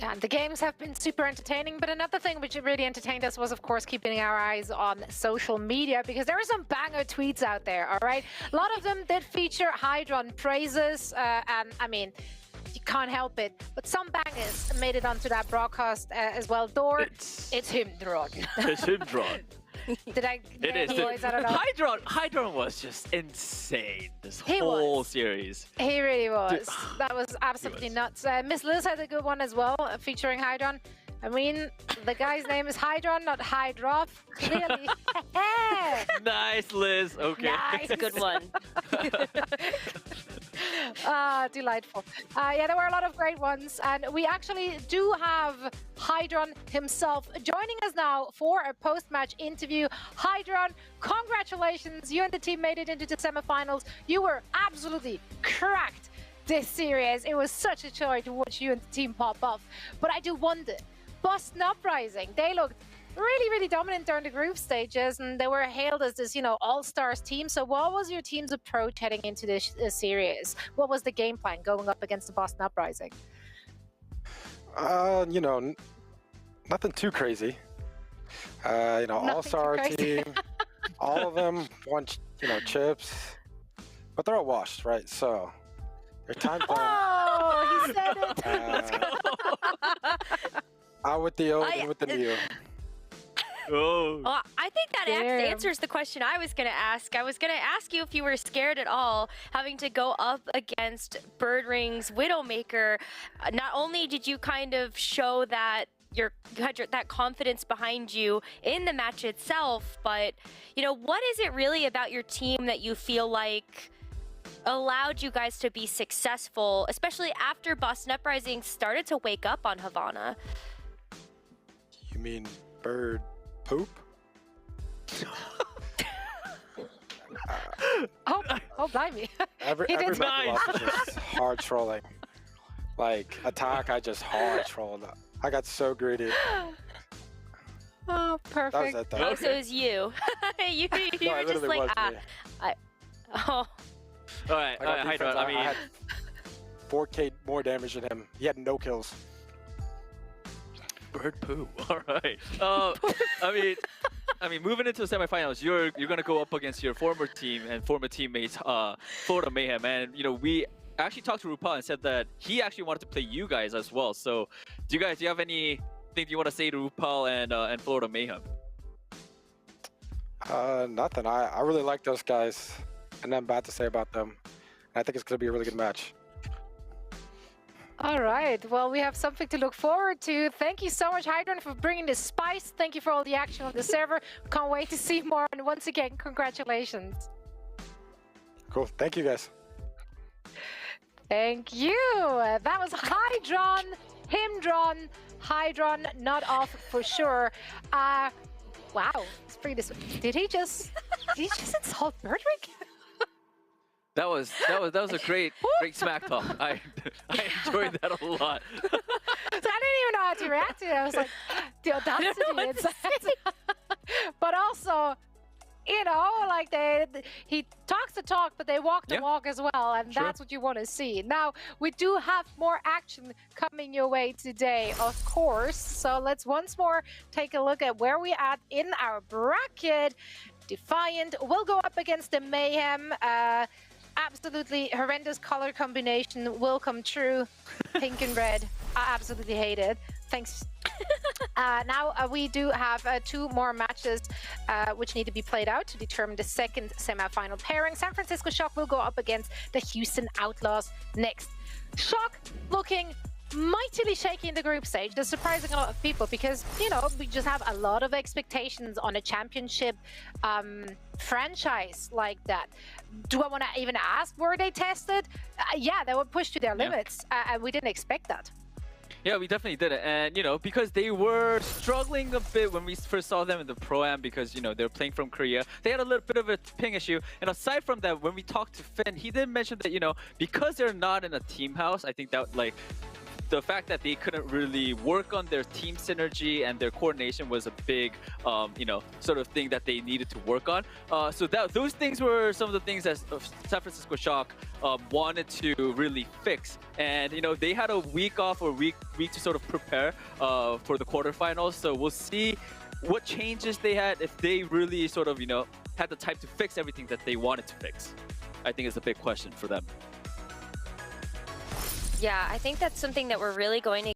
And the games have been super entertaining, but another thing which really entertained us was, of course, keeping our eyes on social media, because there are some banger tweets out there, all right? A lot of them did feature Hydron praises, and I mean, you can't help it. But some bangers made it onto that broadcast as well. Door, it's him, Dron. It's him, Dron. Did I get it is. Boys? I don't know. Hydron was just insane this whole series. He really was. That was absolutely nuts. Miss Liz had a good one as well, featuring Hydron. I mean, the guy's name is Hydron, not Hydroff. Clearly. Nice, Liz. Okay. Nice. Good one. Delightful. Yeah, there were a lot of great ones, and we actually do have Hydron himself joining us now for a post-match interview. Hydron, congratulations! You and the team made it into the semifinals. You were absolutely cracked this series. It was such a joy to watch you and the team pop off. But I do wonder, Boston Uprising, they looked really, really dominant during the group stages, and they were hailed as this, all-stars team. So what was your team's approach heading into this series? What was the game plan going up against the Boston Uprising? Nothing too crazy. All-star team, all of them want, chips, but they're all washed, right? So their time plan. Oh, he said it. Let's go. Out with the old and with the new. Oh. Well, I think that answers the question I was going to ask. I was going to ask you if you were scared at all having to go up against Birdring's Widowmaker. Not only did you kind of show that you had that confidence behind you in the match itself, but, what is it really about your team that you feel like allowed you guys to be successful, especially after Boston Uprising started to wake up on Havana? You mean bird poop? Oh, blimey. Everybody was just hard trolling. Like, attack, I just hard trolled. I got so greedy. Oh, perfect. That was it, though. Oh, so it was you. you No, were it just literally like, was me. All right, Hydron, I had 4K more damage than him. He had no kills. Bird poo. All right. I mean, moving into the semifinals, you're gonna go up against your former team and former teammates, Florida Mayhem, and we actually talked to RuPaul and said that he actually wanted to play you guys as well. So, do you have anything you want to say to RuPaul and Florida Mayhem? Nothing. I really like those guys, and nothing bad to say about them. I think it's gonna be a really good match. All right. Well, we have something to look forward to. Thank you so much, Hydron, for bringing the spice. Thank you for all the action on the server. Can't wait to see more. And once again, congratulations. Cool. Thank you, guys. Thank you. That was Hydron, Himdron, Hydron, not off for sure. Wow. It's pretty. Did he just insult Birdrick? That was a great smack talk. I enjoyed that a lot. So I didn't even know how to react to it. I was like, the audacity. But also, you know, like he talks the talk, but they walk the walk as well, and that's what you want to see. Now, we do have more action coming your way today, of course. So let's once more take a look at where we at in our bracket. Defiant will go up against the Mayhem. Absolutely horrendous color combination will come true. Pink and red. I absolutely hate it. Thanks. Now we do have 2 more matches which need to be played out to determine the second semi-final pairing. San Francisco Shock will go up against the Houston Outlaws next. Shock looking mightily shaky in the group stage. That's surprising a lot of people because, you know, we just have a lot of expectations on a championship franchise like that. Do I want to even ask, were they tested? Yeah, they were pushed to their limits, and we didn't expect that. Yeah, we definitely did it. And, you know, because they were struggling a bit when we first saw them in the Pro-Am because, you know, they were playing from Korea. They had a little bit of a ping issue. And aside from that, when we talked to Finn, he did mention that, you know, because they're not in a team house, I think that, like, the fact that they couldn't really work on their team synergy and their coordination was a big, you know, sort of thing that they needed to work on. So those things were some of the things that San Francisco Shock wanted to really fix. And, you know, they had a week off or week to sort of prepare for the quarterfinals. So we'll see what changes they had if they really sort of, you know, had the time to fix everything that they wanted to fix. I think it's a big question for them. Yeah, I think that's something that we're really going to